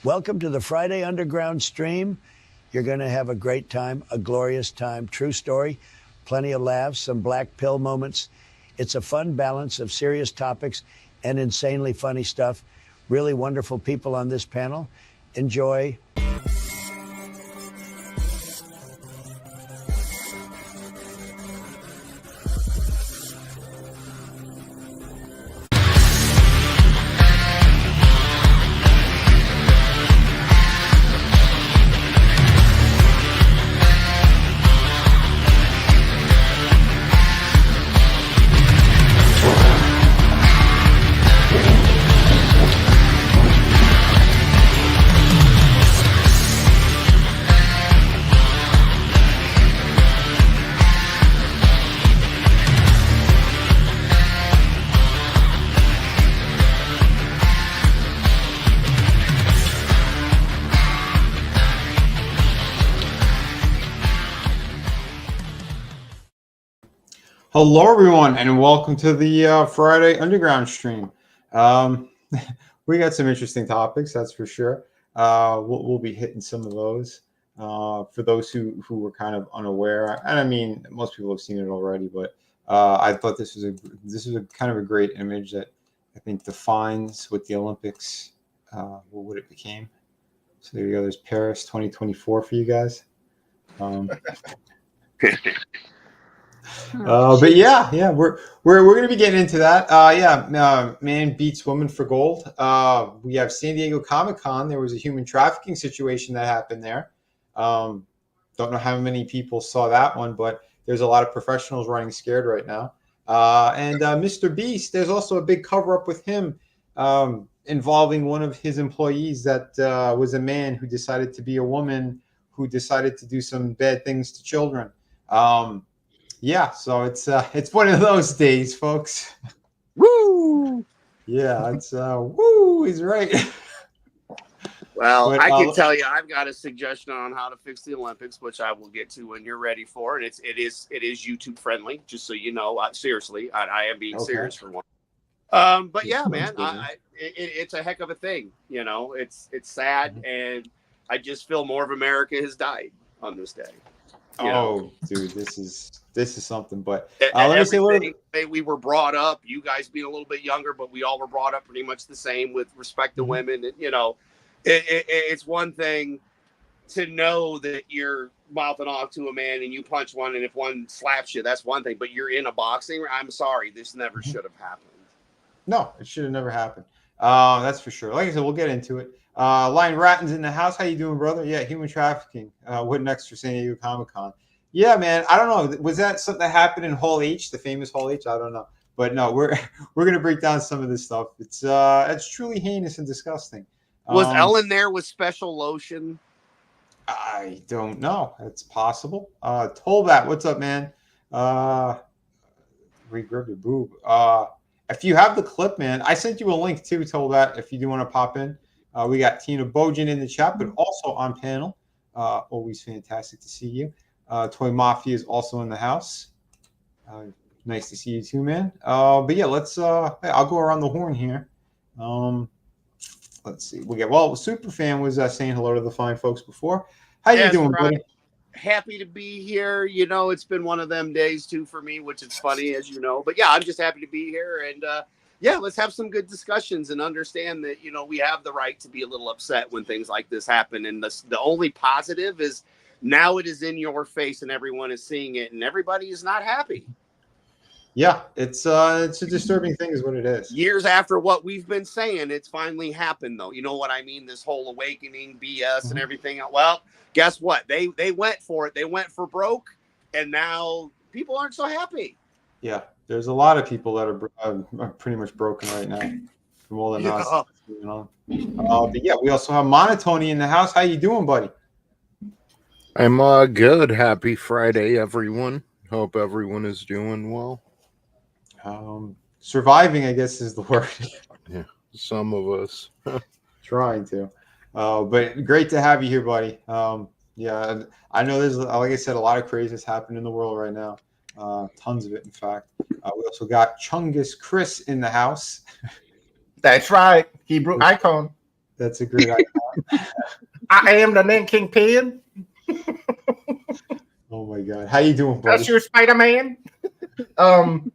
Welcome to the Friday Underground stream. You're going to have a great time, a glorious time. True story, plenty of laughs, some black pill moments. It's a fun balance of serious topics and insanely funny stuff. Really wonderful people on this panel. Enjoy. Hello, everyone, and welcome to the Friday Underground stream. We got some interesting topics, that's for sure. We'll be hitting some of those. For those who were kind of unaware, and I mean, most people have seen it already, but I thought this was a kind of a great image that I think defines what the Olympics, what it became. So there you go. There's Paris 2024 for you guys. But yeah, we're going to be getting into that. Man beats woman for gold. We have San Diego Comic-Con. There was a human trafficking situation that happened there. Don't know how many people saw that one, but there's a lot of professionals running scared right now. And Mr.Beast, there's also a big cover-up with him involving one of his employees that was a man who decided to be a woman who decided to do some bad things to children. Yeah, so it's one of those days, folks. Woo! Yeah, it's woo is right. Well, but, I can tell you, I've got a suggestion on how to fix the Olympics, which I will get to when you're ready for, and it is YouTube friendly. Just so you know, seriously, I am being serious for one. But yeah, man, it's a heck of a thing. You know, it's sad, and I just feel more of America has died on this day. Dude, this is something. But let me say, what we were brought up, you guys being a little bit younger, but we all were brought up pretty much the same with respect to women. And, you know, it's one thing to know that you're mouthing off to a man and you punch one, and if one slaps you, that's one thing. But you're in a boxing. I'm sorry, this never should have happened. No, it should have never happened. That's for sure. Like I said, we'll get into it. Lion Ratton's in the house. How you doing, brother? Yeah, human trafficking. What next for San Diego Comic-Con? Yeah, man. I don't know. Was that something that happened in Hall H, the famous Hall H? I don't know. But no, we're gonna break down some of this stuff. It's truly heinous and disgusting. Was Ellen there with special lotion? I don't know. It's possible. Tolbat, what's up, man? Regrab your boob. If you have the clip, man, I sent you a link too, Tolbat, if you do want to pop in. We got Tina Bojan in the chat, but also on panel. Always fantastic to see you. Toy Mafia is also in the house. Nice to see you too, man. But yeah, let's. I'll go around the horn here. Let's see. Superfan was saying hello to the fine folks before. How you doing, buddy? Happy to be here. You know, it's been one of them days too for me, which is funny, as you know. But yeah, I'm just happy to be here, and yeah, let's have some good discussions and understand that, you know, we have the right to be a little upset when things like this happen. And the only positive is now it is in your face and everyone is seeing it and everybody is not happy. Yeah, it's a disturbing thing is what it is. Years after what we've been saying, it's finally happened, though. You know what I mean? This whole awakening BS and everything. Well, guess what? They went for it. They went for broke, and now people aren't so happy. Yeah, there's a lot of people that are pretty much broken right now from all the nonsense going on. But yeah, we also have Monotony in the house. How you doing, buddy? I'm good. Happy Friday, everyone. Hope everyone is doing well. Surviving, I guess, is the word. Yeah, some of us. Trying to. But great to have you here, buddy. Yeah, I know there's, like I said, a lot of craziness happening in the world right now. Tons of it, in fact. We also got Chungus Chris in the house. That's right. Hebrew icon. That's a great idea. I am the Nanking Pan. Oh my God, how you doing, buddy? That's your Spider-Man. I'm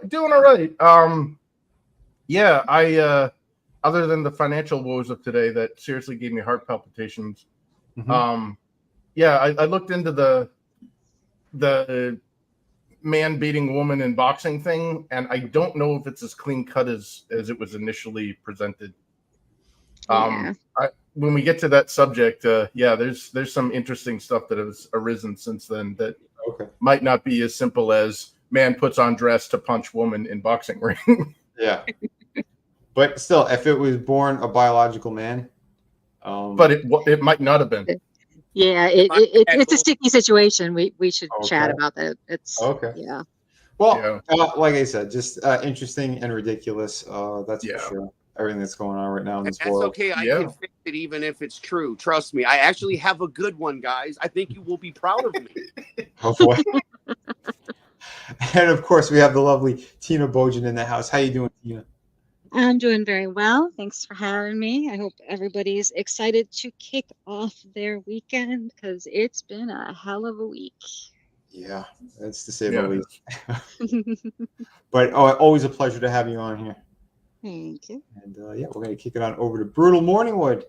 doing all right. Yeah, I other than the financial woes of today that seriously gave me heart palpitations. Mm-hmm. Yeah, I looked into the man beating woman in boxing thing, and I don't know if it's as clean cut as it was initially presented. When we get to that subject, there's some interesting stuff that has arisen since then that might not be as simple as man puts on dress to punch woman in boxing ring. Yeah, but still, if it was born a biological man, but it might not have been. Yeah, it's a sticky situation. We should chat about that. It's yeah. Well, like I said, just interesting and ridiculous. That's for sure. Everything that's going on right now in this world. That's okay. I can fix it even if it's true. Trust me. I actually have a good one, guys. I think you will be proud of me. Oh boy. And of course, we have the lovely Tina Bojan in the house. How you doing, Tina? I'm doing very well. Thanks for having me. I hope everybody's excited to kick off their weekend because it's been a hell of a week. Yeah, that's to say the least. But always a pleasure to have you on here. Thank you. And we're going to kick it on over to Brutal Morningwood.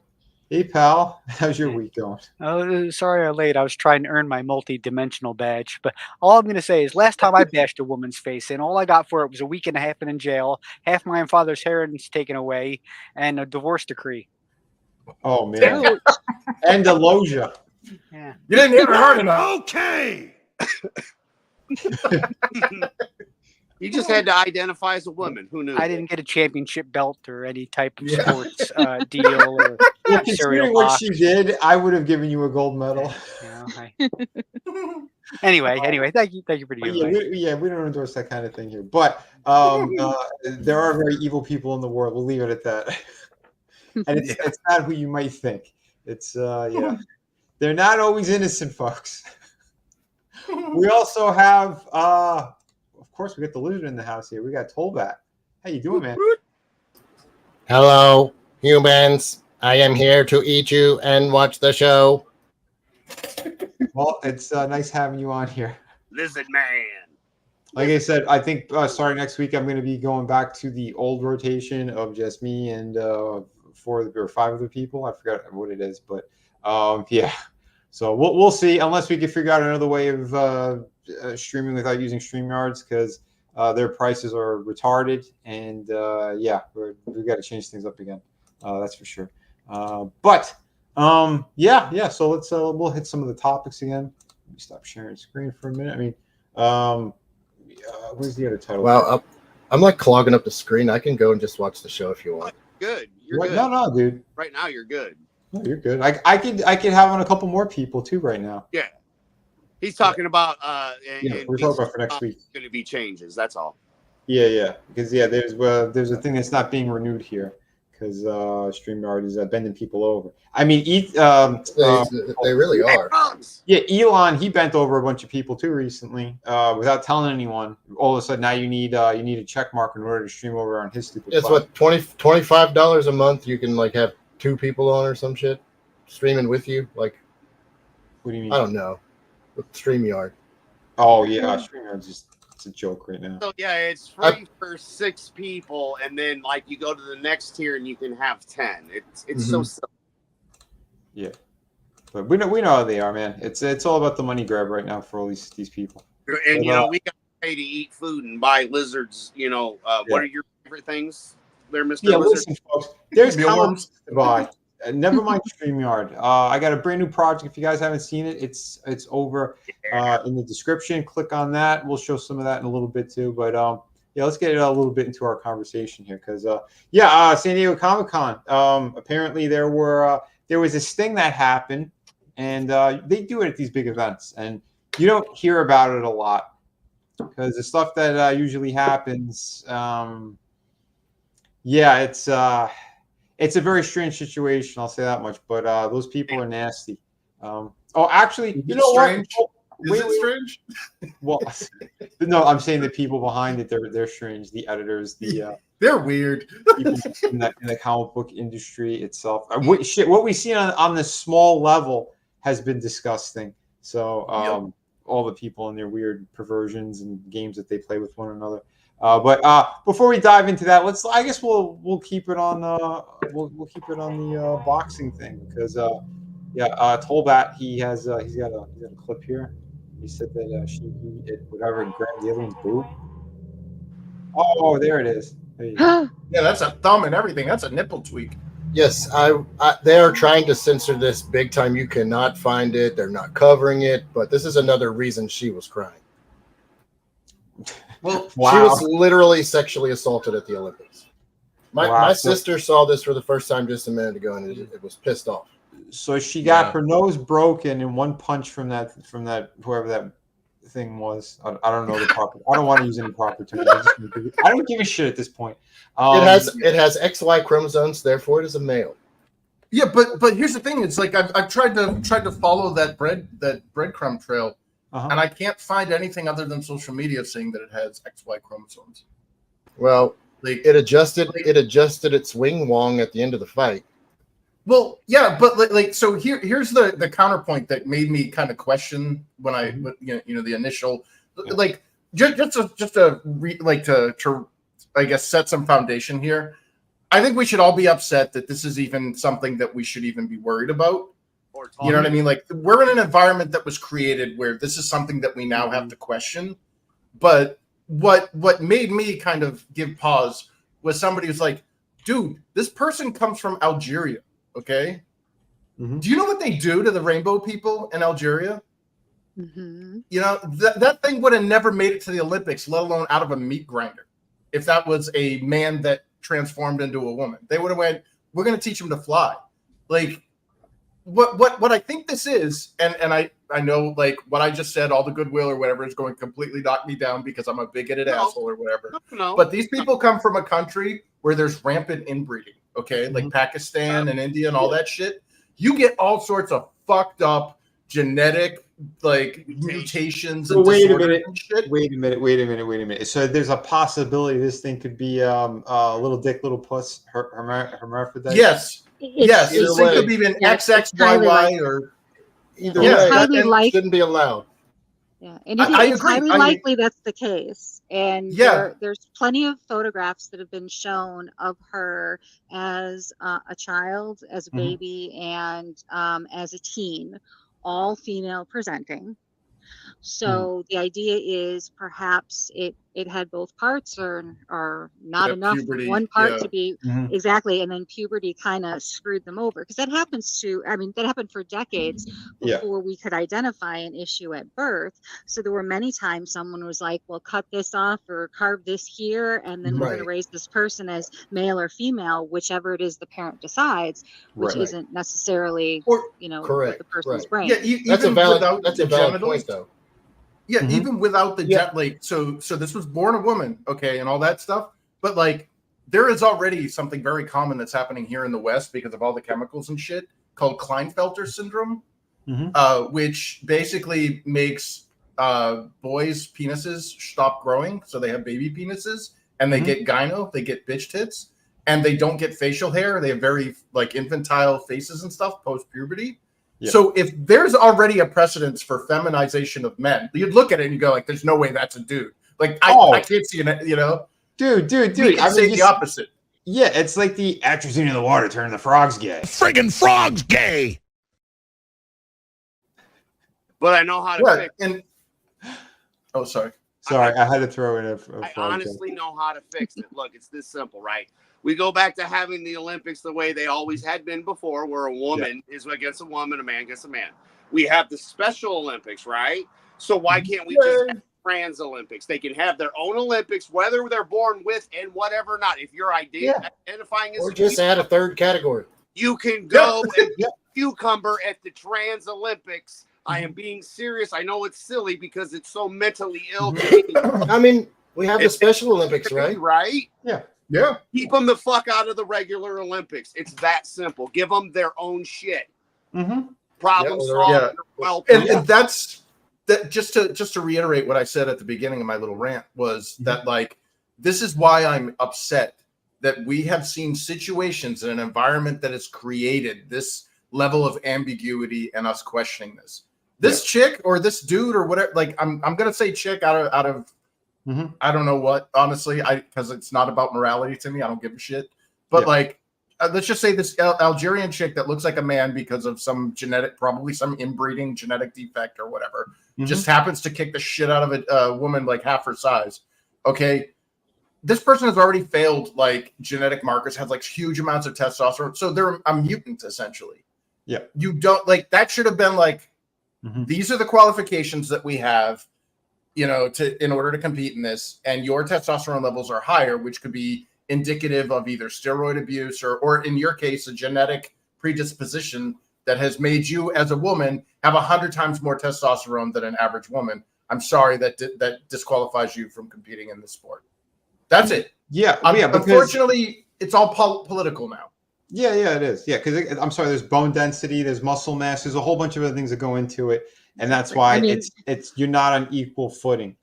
Hey, pal. How's your week going? Oh, sorry I'm late. I was trying to earn my multi-dimensional badge. But all I'm going to say is last time I bashed a woman's face in, all I got for it was a week and a half in jail, half my father's inheritance taken away, and a divorce decree. Oh, man. And a loja. Yeah. You didn't hit her hard enough. Okay. You just had to identify as a woman. Who knew? I didn't get a championship belt or any type of sports deal or considering what she did, I would have given you a gold medal. Anyway, thank you for the invite. We don't endorse that kind of thing here, but there are very evil people in the world. We'll leave it at that. And it's not who you might think. It's they're not always innocent, folks. We also have of course, we got the lizard in the house here. We got Tollback. How you doing, man? Hello, humans. I am here to eat you and watch the show. Well, it's nice having you on here. Lizard man. Like I said, I think starting next week, I'm going to be going back to the old rotation of just me and 4 or 5 other people. I forgot what it is, but yeah. So we'll see, unless we can figure out another way of streaming without using StreamYards, because their prices are retarded, and we've got to change things up again. That's for sure. So let's we'll hit some of the topics again. Let me stop sharing screen for a minute. I mean, where's the other title? Well, I'm like clogging up the screen. I can go and just watch the show if you want. Good. You're good. No, dude. Right now, you're good. No, you're good. I could have on a couple more people too right now. Yeah. He's talking about we're talking about for next week. Going to be changes. That's all. Yeah, because there's a thing that's not being renewed here because StreamYard is bending people over. I mean, they really are. Yeah, Elon, he bent over a bunch of people too recently without telling anyone. All of a sudden, now you need a check mark in order to stream over on his stupid. It's what $25 a month. You can like have 2 people on or some shit streaming with you. Like, what do you mean? I don't know. With StreamYard. Oh yeah, StreamYard's it's a joke right now. So yeah, it's free for 6 people, and then like you go to the next tier and you can have 10. It's so simple. Yeah, but we know how they are, man. It's all about the money grab right now for all these people. And we got to pay to eat food and buy lizards. What are your favorite things there, Mr. Yeah, Lizard? listen, folks. There's comics to buy. Never mind StreamYard. I got a brand new project. If you guys haven't seen it, it's over in the description. Click on that. We'll show some of that in a little bit too. But let's get a little bit into our conversation here because San Diego Comic-Con. Apparently there was this thing that happened, and they do it at these big events, and you don't hear about it a lot because the stuff that usually happens. It's a very strange situation. I'll say that much. But those people are nasty. Actually, you know what? Is it strange? Well, no, I'm saying the people behind it. They're strange. The editors, the They're weird. People in the comic book industry itself. What we see on this small level has been disgusting. So all the people and their weird perversions and games that they play with one another. But before we dive into that, I guess we'll keep it on we'll keep it on the boxing thing because Tolbat he's got a clip here. He said that she whatever grabbed the other one's boob. Oh, there it is. There you go. Yeah, that's a thumb and everything. That's a nipple tweak. Yes, they are trying to censor this big time. You cannot find it. They're not covering it. But this is another reason she was crying. Well, She was literally sexually assaulted at the Olympics. My sister saw this for the first time just a minute ago, and it was pissed off. So she got her nose broken in one punch from that whoever that thing was. I don't know the proper. I don't want to use any proper terms. I don't give a shit at this point. It has XY chromosomes, therefore it is a male. Yeah, but here's the thing: it's like I've tried to follow that breadcrumb trail, and I can't find anything other than social media saying that it has XY chromosomes. Well, it adjusted its wing wong at the end of the fight. Well, yeah, but so here's the counterpoint that made me kind of question when the initial to I guess set some foundation here. I think we should all be upset that this is even something that we should even be worried about. You know what I mean? Like we're in an environment that was created where this is something that we now have to question. But what made me kind of give pause was somebody who's like, dude, this person comes from Algeria. Okay. Mm-hmm. Do you know what they do to the rainbow people in Algeria? Mm-hmm. You know, that thing would have never made it to the Olympics, let alone out of a meat grinder. If that was a man that transformed into a woman, they would have went, we're going to teach him to fly. Like what I think this is, and I know like what I just said, all the goodwill or whatever is going to completely knock me down because I'm a bigoted asshole or whatever. No. But these people come from a country where there's rampant inbreeding. Okay, like Pakistan and India and all that shit. You get all sorts of fucked up genetic like mutations and disorders and shit. Wait a minute. So there's a possibility this thing could be little dick, little puss, hermaphrodite. Yes. This thing could be an XXYY or either way. That shouldn't be allowed. Yeah, and it's highly likely that's the case. And there's plenty of photographs that have been shown of her as a child, as a baby, and as a teen, all female presenting. So the idea is perhaps it had both parts or not enough puberty, one part to be exactly, and then puberty kind of screwed them over because that happened for decades before we could identify an issue at birth. So there were many times someone was like, well, cut this off or carve this here, and then we're going to raise this person as male or female, whichever it is the parent decides, which isn't necessarily correct, the person's brain. Yeah, that's a valid point though. Yeah, even without the jet, like so this was born a woman, okay, and all that stuff. But like, there is already something very common that's happening here in the West because of all the chemicals and shit called Klinefelter syndrome, which basically makes boys' penises stop growing, so they have baby penises, and they get gyno, they get bitch tits, and they don't get facial hair. They have very like infantile faces and stuff post puberty. Yeah. So if there's already a precedence for feminization of men, you'd look at it and you go like, "There's no way that's a dude." Like I can't see it. You know, dude. I say the opposite. Yeah, it's like the atrazine in the water turning the frogs gay. Friggin' frogs gay. But I know how to fix. Sorry, I had to throw in a I honestly know how to fix it. Look, it's this simple, right? We go back to having the Olympics the way they always had been before, where a woman is against a woman, a man against a man. We have the Special Olympics, right? So why can't we just have trans Olympics? They can have their own Olympics, whether they're born with and whatever not. If you're identifying as or just add a third category. You can go and get cucumber at the trans Olympics. I am being serious. I know it's silly because it's so mentally ill. I mean, we have the Special Olympics, right? Right? Yeah. Keep them the fuck out of the regular Olympics. It's that simple. Give them their own shit. Problem solved. Well, and that's that. Just to reiterate what I said at the beginning of my little rant was that like this is why I'm upset that we have seen situations in an environment that has created this level of ambiguity and us questioning this. This chick or this dude or whatever, like I'm gonna say chick out of I don't know what, honestly, because it's not about morality to me. I don't give a shit. But like, let's just say this Algerian chick that looks like a man because of some probably some inbreeding genetic defect or whatever, just happens to kick the shit out of a woman like half her size. Okay. This person has already failed like genetic markers, has like huge amounts of testosterone. So they're a mutant essentially. Yeah. You don't like that should have been like, these are the qualifications that we have, in order to compete in this. And your testosterone levels are higher, which could be indicative of either steroid abuse or in your case, a genetic predisposition that has made you as a woman have 100 times more testosterone than an average woman. I'm sorry that disqualifies you from competing in this sport. That's it. Yeah. Unfortunately, it's all political now. Yeah, it is. Yeah, because I'm sorry, there's bone density, there's muscle mass, there's a whole bunch of other things that go into it, and that's why it's you're not on equal footing.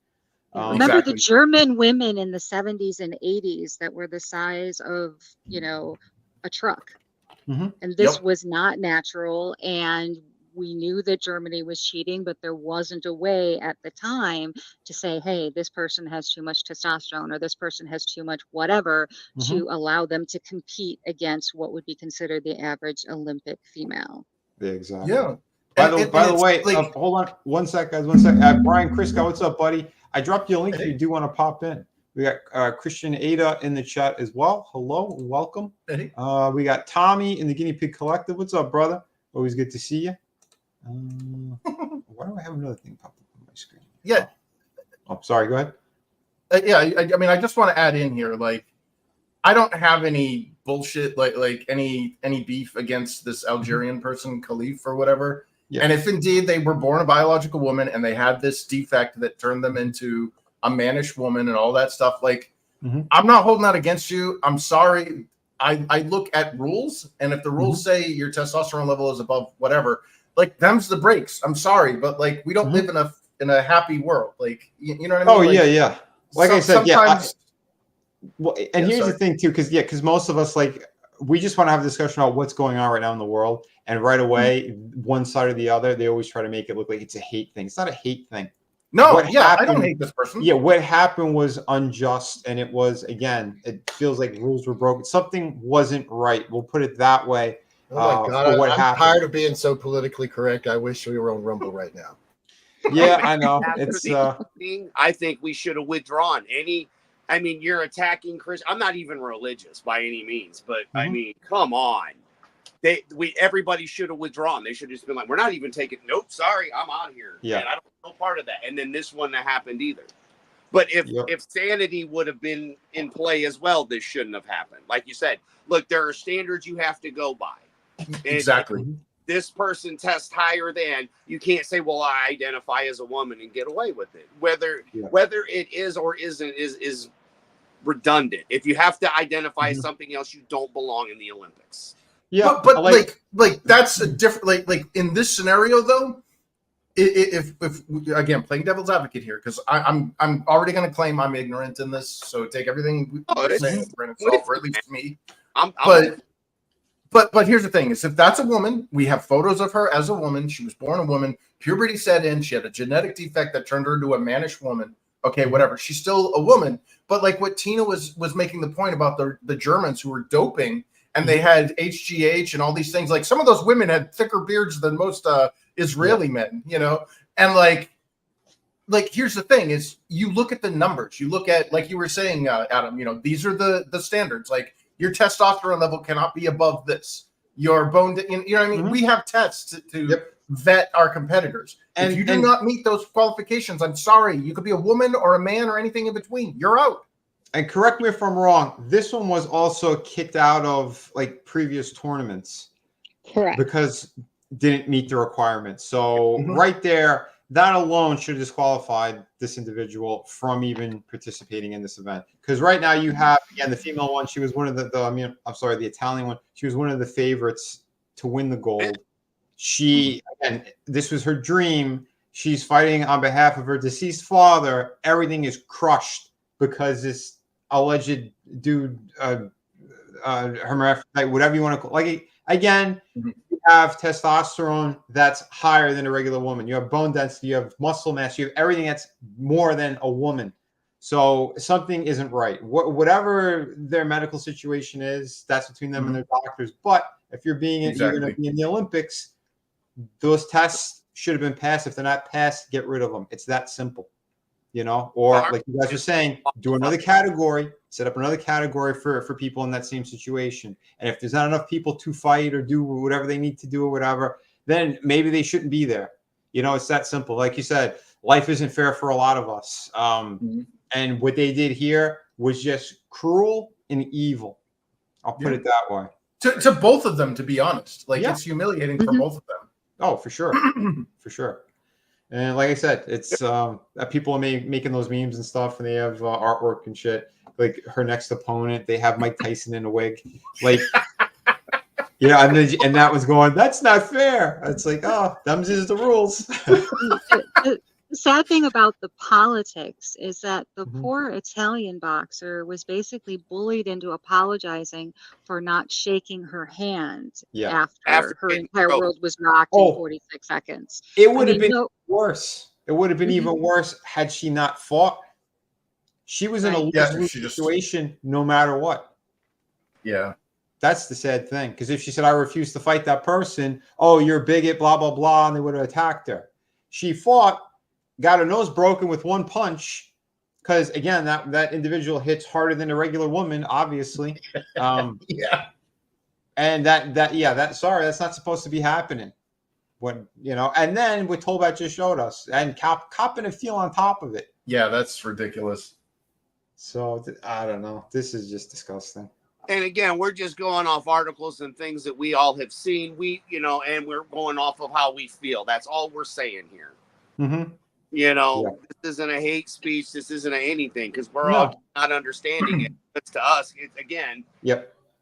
Remember the German women in the 70s and 80s that were the size of, a truck, and this was not natural, and we knew that Germany was cheating, but there wasn't a way at the time to say, hey, this person has too much testosterone or this person has too much whatever to allow them to compete against what would be considered the average Olympic female. Yeah, exactly. Yeah. By the way, hold on one sec, guys. 1 sec. Brian Crisco, what's up, buddy? I dropped you a link if you do want to pop in. We got Christian Ada in the chat as well. Hello and welcome. We got Tommy in the Guinea Pig Collective. What's up, brother? Always good to see you. Why do I have another thing popped up on my screen? Yeah. Oh, sorry. Go ahead. I mean, I just want to add in here, like, I don't have any bullshit, like any beef against this Algerian person, Khalif or whatever. Yeah. And if indeed they were born a biological woman and they had this defect that turned them into a mannish woman and all that stuff, like, I'm not holding that against you. I'm sorry. I look at rules, and if the rules say your testosterone level is above whatever, like, them's the breaks. I'm sorry, but like, we don't live in a happy world. Like, you know what I mean? Oh, like, yeah. Like I said, sometimes, here's the thing too, because most of us, like, we just want to have a discussion about what's going on right now in the world, and right away, one side or the other, they always try to make it look like it's a hate thing. It's not a hate thing. No, I don't hate this person. Yeah, what happened was unjust, and it was, again, it feels like rules were broken. Something wasn't right. We'll put it that way. Oh my God, I'm tired of being so politically correct. I wish we were on Rumble right now. Yeah, I know. It's I think we should have withdrawn I mean, you're attacking Chris. I'm not even religious by any means, but I mean, come on. Everybody should have withdrawn. They should have just been like, we're not even taking. Nope, sorry, I'm out of here. Yeah, and I don't know part of that. And then this wouldn't have happened either. But if sanity would have been in play as well, this shouldn't have happened. Like you said, look, there are standards you have to go by. Exactly. And this person tests higher than, you can't say, well, I identify as a woman and get away with it. Whether it is or isn't is redundant. If you have to identify as something else, you don't belong in the Olympics. Yeah, but like that's a different like in this scenario though. If again, playing devil's advocate here, because I'm already going to claim I'm ignorant in this, so take everything we're saying with a grain of salt, or at least me. But here's the thing: is if that's a woman, we have photos of her as a woman. She was born a woman. Puberty set in. She had a genetic defect that turned her into a mannish woman. Okay, whatever. She's still a woman. But like what Tina was making the point about the Germans who were doping, and they had HGH and all these things. Like some of those women had thicker beards than most Israeli men, and like here's the thing: is you look at the numbers. You look at, like you were saying, Adam. These are the standards. Like, your testosterone level cannot be above this. Your bone, you know what I mean? We have tests to vet our competitors. And if you do not meet those qualifications, I'm sorry. You could be a woman or a man or anything in between. You're out. And correct me if I'm wrong, this one was also kicked out of like previous tournaments. Correct. Because didn't meet the requirements. So right there, that alone should have disqualified this individual from even participating in this event. Because right now you have, again, the female one. She was one of the Italian one. She was one of the favorites to win the gold. She, again, this was her dream. She's fighting on behalf of her deceased father. Everything is crushed because this alleged dude hermaphrodite, whatever you want to call. Like again, you have testosterone that's higher than a regular woman. You have bone density, you have muscle mass, you have everything that's more than a woman. So something isn't right. Whatever their medical situation is, that's between them and their doctors. But if you're you're going to be in the Olympics, those tests should have been passed. If they're not passed, get rid of them. It's that simple, Or like you guys are saying, do another category, set up another category for people in that same situation. And if there's not enough people to fight or do whatever they need to do or whatever, then maybe they shouldn't be there. It's that simple. Like you said, life isn't fair for a lot of us. And what they did here was just cruel and evil. I'll put it that way. To both of them, to be honest. It's humiliating for both of them. Oh, for sure. For sure. And like I said, it's people are making those memes and stuff, and they have artwork and shit. Like her next opponent, they have Mike Tyson in a wig. Like, and that was going, that's not fair. It's like, oh, them's is the rules. The sad thing about the politics is that the poor Italian boxer was basically bullied into apologizing for not shaking her hand after her entire world was rocked in 46 seconds. It would have been worse. It would have been even worse had she not fought. She was in a lose-lose situation no matter what. Yeah. That's the sad thing. Because if she said, I refuse to fight that person, oh, you're a bigot, blah, blah, blah, and they would have attacked her. She fought, got her nose broken with one punch, because again, that individual hits harder than a regular woman, obviously. And that's not supposed to be happening. And then what Tolbat just showed us, and copping a feel on top of it. Yeah, that's ridiculous. So I don't know. This is just disgusting. And again, we're just going off articles and things that we all have seen. And we're going off of how we feel. That's all we're saying here. This isn't a hate speech. This isn't anything, because we're all not understanding it. But to us, it's again,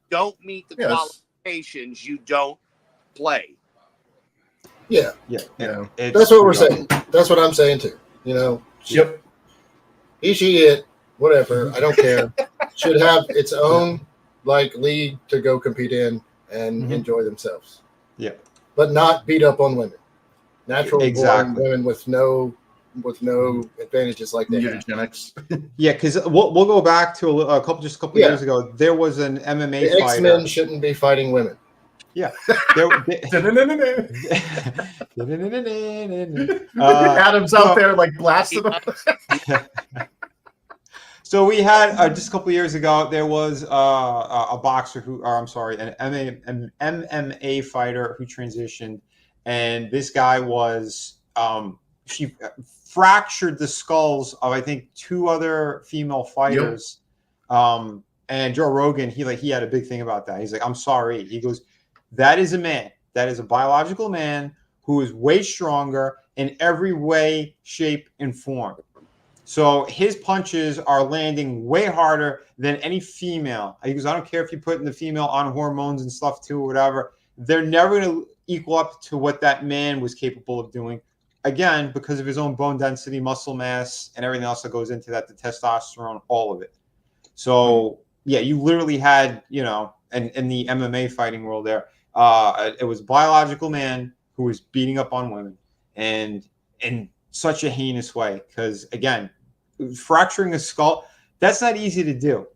don't meet the qualifications, you don't play. That's what we're saying. That's what I'm saying too. He, she, it, whatever. I don't care. Should have its own league to go compete in and enjoy themselves. But not beat up on women. Natural born women with no advantages like that. Eugenics. Because we'll go back to a couple years ago. There was an MMA fighter. X-Men shouldn't be fighting women. Adam's out there blasting them. So we had just a couple of years ago, there was a boxer an MMA fighter who transitioned, and this guy was she fractured the skulls of I think 2 other female fighters. And Joe Rogan, he had a big thing about that. He's like, I'm sorry. He goes, that is a man. That is a biological man who is way stronger in every way, shape, and form. So his punches are landing way harder than any female. He goes, I don't care if you put the female on hormones and stuff too, or whatever. They're never going to equal up to what that man was capable of doing. Again, because of his own bone density, muscle mass, and everything else that goes into that, the testosterone, all of it. So, you literally had, in the MMA fighting world there, it was a biological man who was beating up on women, and in such a heinous way. Because, again, fracturing a skull, that's not easy to do.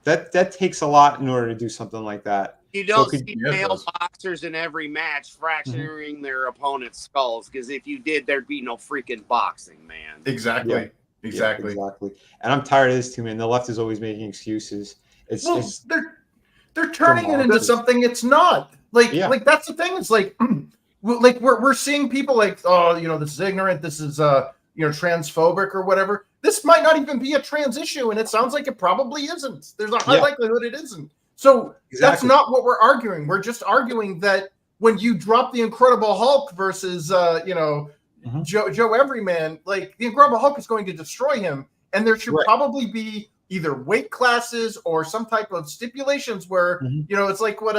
That takes a lot in order to do something like that. You don't see male boxers in every match fracturing their opponent's skulls, because if you did, there'd be no freaking boxing, man. Exactly. Exactly. And I'm tired of this too, man. The left is always making excuses. They're turning it into something it's not. That's the thing. It's we're seeing people this is ignorant. This is transphobic or whatever. This might not even be a trans issue, and it sounds like it probably isn't. There's a high likelihood it isn't. So that's not what we're arguing. We're just arguing that when you drop the Incredible Hulk versus Joe Everyman, the Incredible Hulk is going to destroy him, and there should probably be either weight classes or some type of stipulations where it's like what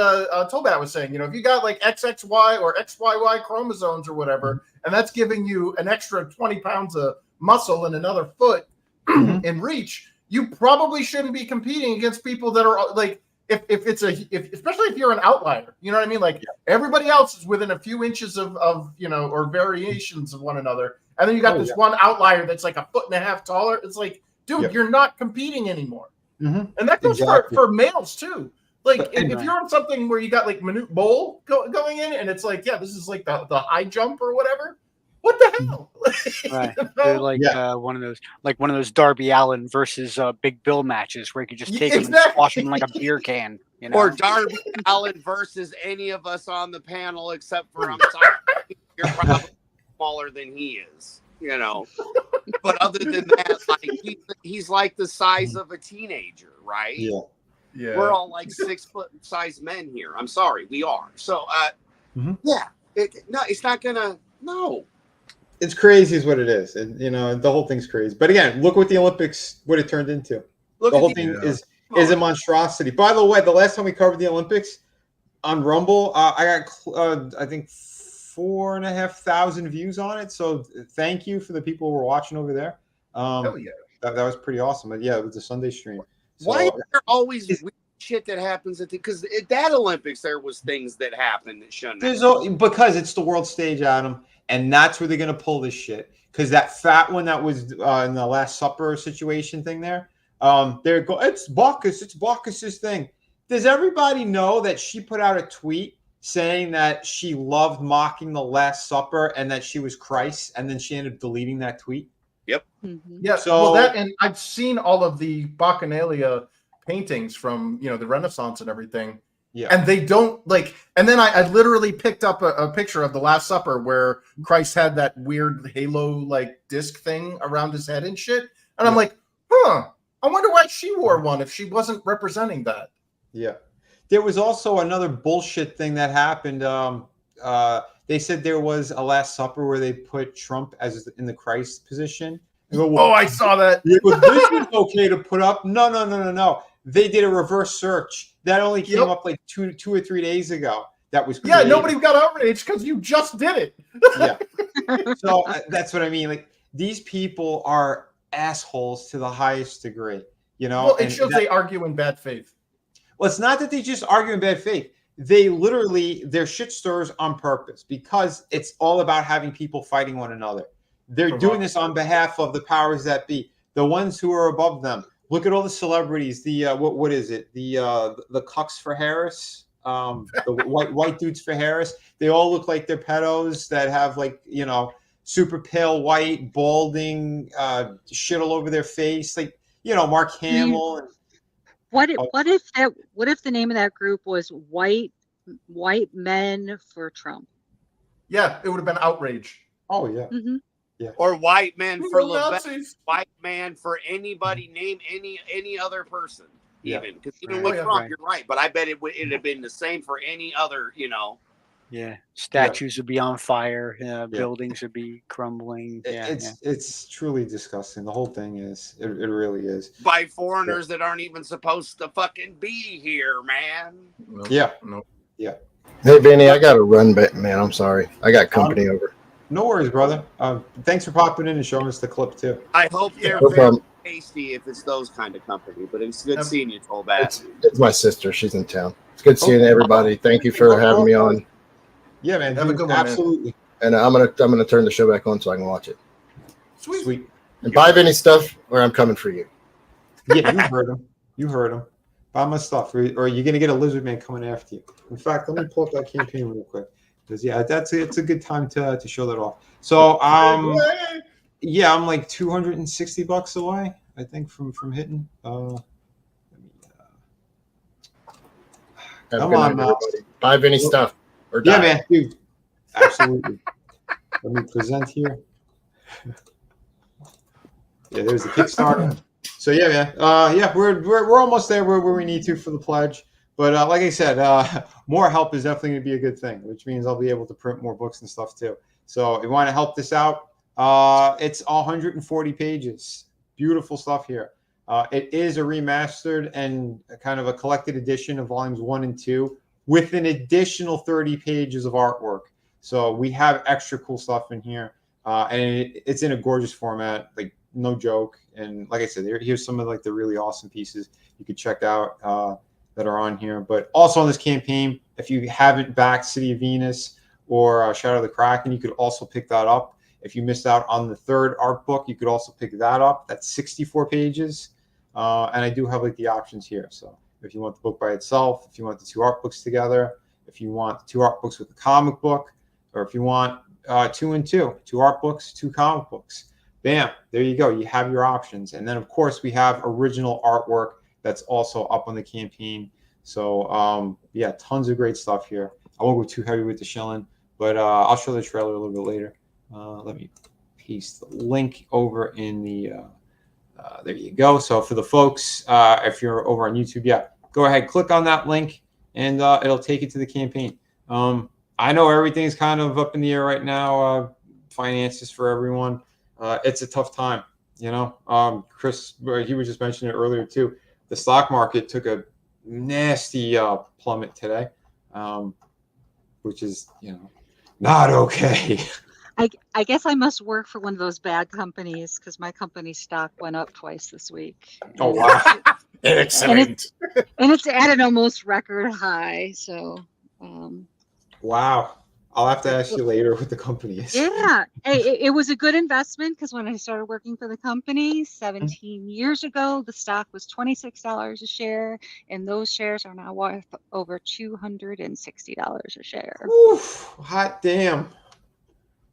Tolbat was saying. If you got XXY or XYY chromosomes or whatever, and that's giving you an extra 20 pounds of muscle and another foot in reach, you probably shouldn't be competing against people that are especially if you're an outlier, you know what I mean? Like everybody else is within a few inches of or variations of one another. And then you got this one outlier that's like 1.5 feet taller. It's like, dude, you're not competing anymore. And that goes for males too. Like if you're on something where you got like Manute Bowl going in, and it's like, this is like the high jump or whatever. What the hell? Right. They're like one of those Darby Allin versus Big Bill matches where you could just take him and squash him like a beer can. You know? Or Darby Allin versus any of us on the panel, except for I'm sorry, you're probably smaller than he is. You know, but other than that, like he's like the size of a teenager, right? Yeah. We're all like 6 foot size men here. I'm sorry, we are. So, it's not gonna. No, it's crazy, is what it is, and the whole thing's crazy. But again, look what the Olympics, what it turned into. The whole thing is a monstrosity. By the way, the last time we covered the Olympics on Rumble, I got I think 4,500 views on it. So thank you for the people who were watching over there. Hell yeah. That was pretty awesome. But yeah, it was a Sunday stream. So, why is there always weird shit that happens because at that Olympics there was things that happened that shouldn't happen. Because it's the world stage, Adam, and that's where they're gonna pull this shit. Because that fat one that was in the Last Supper situation thing there, it's Bacchus's thing. Does everybody know that she put out a tweet saying that she loved mocking the Last Supper and that she was Christ, and then she ended up deleting that tweet? Yep. Mm-hmm. Yeah. So and I've seen all of the Bacchanalia paintings from the Renaissance and everything. Yeah. And they don't like. And then I literally picked up a picture of the Last Supper where Christ had that weird halo like disc thing around his head and shit. And I'm like, I wonder why she wore one if she wasn't representing that. Yeah. There was also another bullshit thing that happened. They said there was a Last Supper where they put Trump as in the Christ position. I saw that. This is okay to put up. No. They did a reverse search. That only came up like two or 3 days ago. That was created. Yeah, nobody got outraged because you just did it. Yeah. So that's what I mean. Like these people are assholes to the highest degree. Well, it shows they argue in bad faith. Well, it's not that they just argue in bad faith. They literally, they're shit stirrers on purpose because it's all about having people fighting one another. They're doing this on behalf of the powers that be, the ones who are above them. Look at all the celebrities. The what is it? The cucks for Harris, the white dudes for Harris. They all look like they're pedos that have like super pale white, balding, shit all over their face, like Mark Hamill. And, what if the name of that group was white men for Trump? Yeah, it would have been outrage. Oh yeah. Mm-hmm. Yeah. Or white men for Levesque, white man for anybody, name any other person, even because even with Trump, you're right. But I bet it'd have been the same for any other, Yeah, statues would be on fire. Buildings would be crumbling. It's truly disgusting. The whole thing is. It really is. By foreigners that aren't even supposed to fucking be here, man. Yeah. Hey, Vinny, I got to run, man. I'm sorry. I got company over. No worries, brother. Thanks for popping in and showing us the clip too. I hope they're very tasty if it's those kind of company. But it's good seeing you, Tolbat. It's my sister. She's in town. It's good seeing everybody. Thank you for having me on. Yeah, man. Have a good one, absolutely. Man. And I'm gonna turn the show back on so I can watch it. Sweet. And buy Vinny stuff, or I'm coming for you. Yeah, you heard him. Buy my stuff, or you're gonna get a lizard man coming after you. In fact, let me pull up that campaign real quick. Because it's a good time to show that off. So I'm like $260 away, I think, from hitting. Come on, Mouse. Buy Vinny stuff or die. Yeah, man, dude. Absolutely. Let me present here. Yeah, there's the Kickstarter. So yeah, man. We're almost there where we need to for the pledge. But like I said, more help is definitely going to be a good thing, which means I'll be able to print more books and stuff too. So if you want to help this out, it's 140 pages. Beautiful stuff here. It is a remastered and kind of a collected edition of volumes 1 and 2 with an additional 30 pages of artwork. So we have extra cool stuff in here. And it's in a gorgeous format, like no joke. And like I said, here's some of like the really awesome pieces you could check out. that are on here. But also on this campaign, if you haven't backed City of Venus or Shadow of the Kraken, you could also pick that up. If you missed out on the third art book, you could also pick that up. That's 64 pages. And I do have like the options here. So if you want the book by itself, if you want the 2 art books together, if you want 2 art books with a comic book, or if you want 2 and 2, 2 art books, 2 comic books, bam, there you go. You have your options. And then, of course, we have original artwork that's also up on the campaign. So, yeah, tons of great stuff here. I won't go too heavy with the shilling, but I'll show the trailer a little bit later. Let me paste the link over in the there you go. So for the folks, if you're over on YouTube, yeah, go ahead, click on that link, and it'll take you to the campaign. I know everything's kind of up in the air right now, finances for everyone. It's a tough time, you know. Chris, he was just mentioning it earlier too. The stock market took a nasty plummet today, which is, you know, not okay. I guess I must work for one of those bad companies because my company's stock went up twice this week. Oh, wow. Excellent. And it's at an almost record high. So, wow. I'll have to ask you later what the company is. yeah, it was a good investment because when I started working for the company 17 years ago, the stock was $26 a share, and those shares are now worth over $260 a share. Oof, hot damn.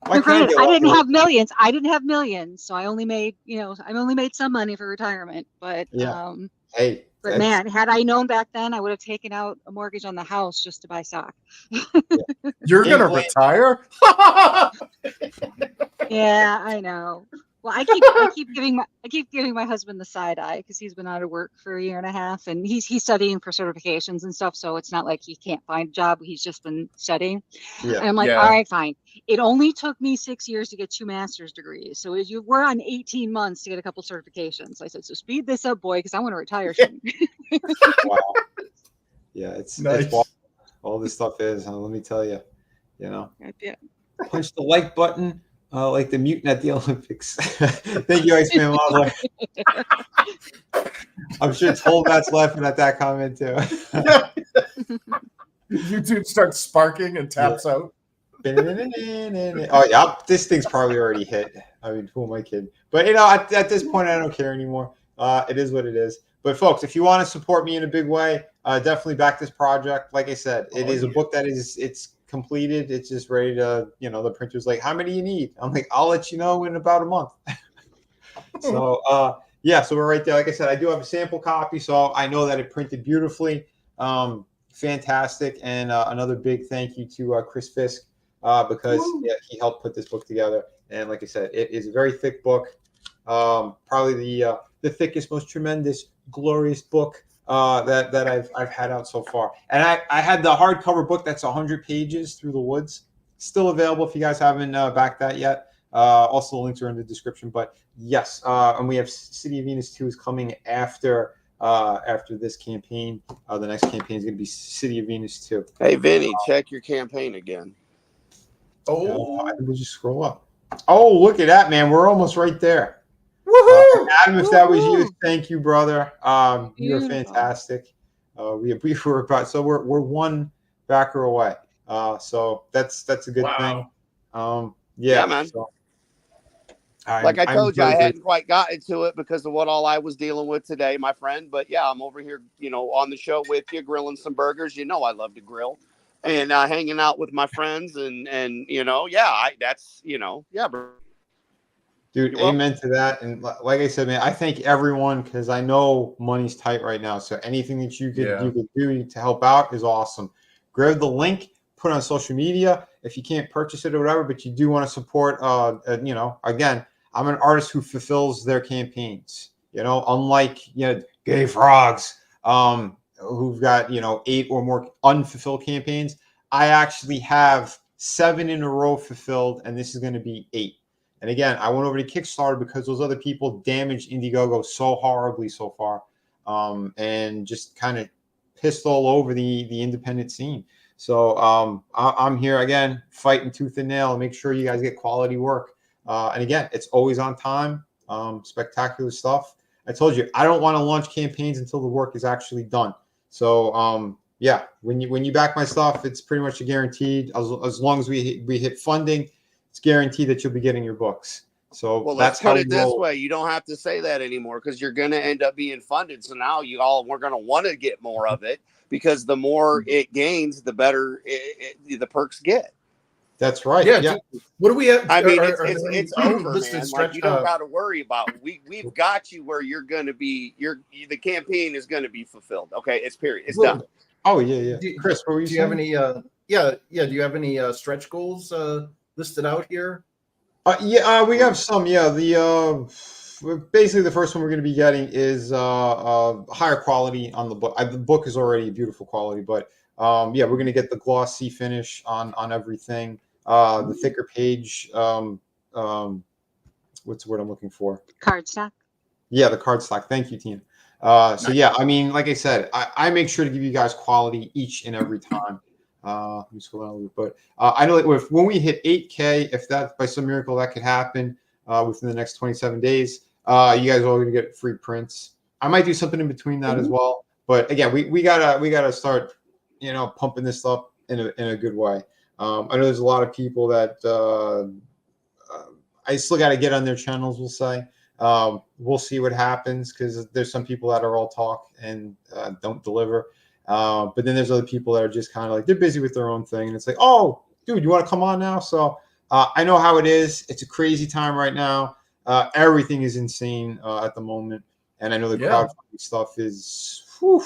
Granted, I didn't have millions. I didn't have millions, so I only made, I only made some money for retirement. But yeah, but man, had I known back then, I would have taken out a mortgage on the house just to buy stock. You're gonna retire? Yeah, I know. Well, I keep giving my husband the side eye because he's been out of work for a year and a half, and he's studying for certifications and stuff. So it's not like he can't find a job. He's just been studying. Yeah. And I'm like, all right, fine. It only took me 6 years to get 2 master's degrees. So we're on 18 months to get a couple certifications. I said, so speed this up, boy, because I want to retire soon. Wow. Yeah, it's nice. It's all this stuff is. Let me tell you, you know. Yeah. Punch the like button. Like the mutant at the Olympics. Thank you, Iceman Modeler. I'm sure Tolbat's laughing at that comment too. YouTube starts sparking and taps out. Oh yeah, this thing's probably already hit. I mean, who am I kidding? But you know, at this point, I don't care anymore. It is what it is. But folks, if you want to support me in a big way, definitely back this project. Like I said, it is a book that it's completed. It's just ready to, you know, the printer's like, how many you need? I'm like, I'll let you know in about a month. So yeah, so we're right there. Like I said, I do have a sample copy, so I know that it printed beautifully. Fantastic. And another big thank you to Chris Fisk because he helped put this book together. And like I said, it is a very thick book. Probably the thickest, most tremendous, glorious book that I've had out so far. And I had the hardcover book that's 100 pages, Through the Woods, still available if you guys haven't backed that yet. Also, the links are in the description. But yes, and we have City of Venus 2 is coming after this campaign. The next campaign is going to be City of Venus 2. Hey, Vinny, check your campaign again. Oh, I will just scroll up. Oh, look at that, man. We're almost right there. Woohoo! Adam, if that was you, thank you, brother. You're fantastic. We were about, so we're one backer away. So that's a good thing. Yeah, man. So, like I told you, I hadn't quite gotten to it because of what all I was dealing with today, my friend. But yeah, I'm over here, you know, on the show with you, grilling some burgers. You know, I love to grill and hanging out with my friends and you know, yeah, that's, you know, yeah, bro. Dude, amen to that. And like I said, man, I thank everyone because I know money's tight right now. So anything that you could do to help out is awesome. Grab the link, put it on social media. If you can't purchase it or whatever, but you do want to support, you know, again, I'm an artist who fulfills their campaigns. You know, unlike, you know, Gay Frogs, who've got, you know, 8 or more unfulfilled campaigns. I actually have 7 in a row fulfilled, and this is going to be 8. And again, I went over to Kickstarter because those other people damaged Indiegogo so horribly so far, and just kind of pissed all over the independent scene. So I'm here again, fighting tooth and nail, and make sure you guys get quality work. And again, it's always on time. Spectacular stuff. I told you, I don't want to launch campaigns until the work is actually done. So yeah, when you back my stuff, it's pretty much a guaranteed. As long as we hit funding, it's guaranteed that you'll be getting your books. So well, that's let's put how it this way: you don't have to say that anymore because you're going to end up being funded. So now we're going to want to get more of it because the more it gains, the better the perks get. That's right. Yeah. What do we have? I mean, it's over, man. Like you don't got to worry about. We've got you where you're going to be. The campaign is going to be fulfilled. Okay, it's period. It's done. Oh yeah. Chris, what were you saying? Do you have any? Do you have any stretch goals listed out here? We have some. Yeah, basically the first one we're going to be getting is higher quality on the book. The book is already beautiful quality, but yeah, we're going to get the glossy finish on everything. The thicker page. What's the word I'm looking for? Cardstock. Yeah, the cardstock. Thank you, Tina. So yeah, I mean, like I said, I make sure to give you guys quality each and every time. Let me scroll down a little bit, but I know that when we hit 8K, if that by some miracle that could happen within the next 27 days, you guys are all going to get free prints. I might do something in between that as well, but again, we gotta start, pumping this up in a good way. I know there's a lot of people that I still got to get on their channels. We'll say. We'll see what happens because there's some people that are all talk and don't deliver. But then there's other people that are just kind of like they're busy with their own thing, and it's like, oh, dude, you want to come on now? So I know how it is. It's a crazy time right now. Everything is insane at the moment, and I know the crowdfunding stuff is. Whew,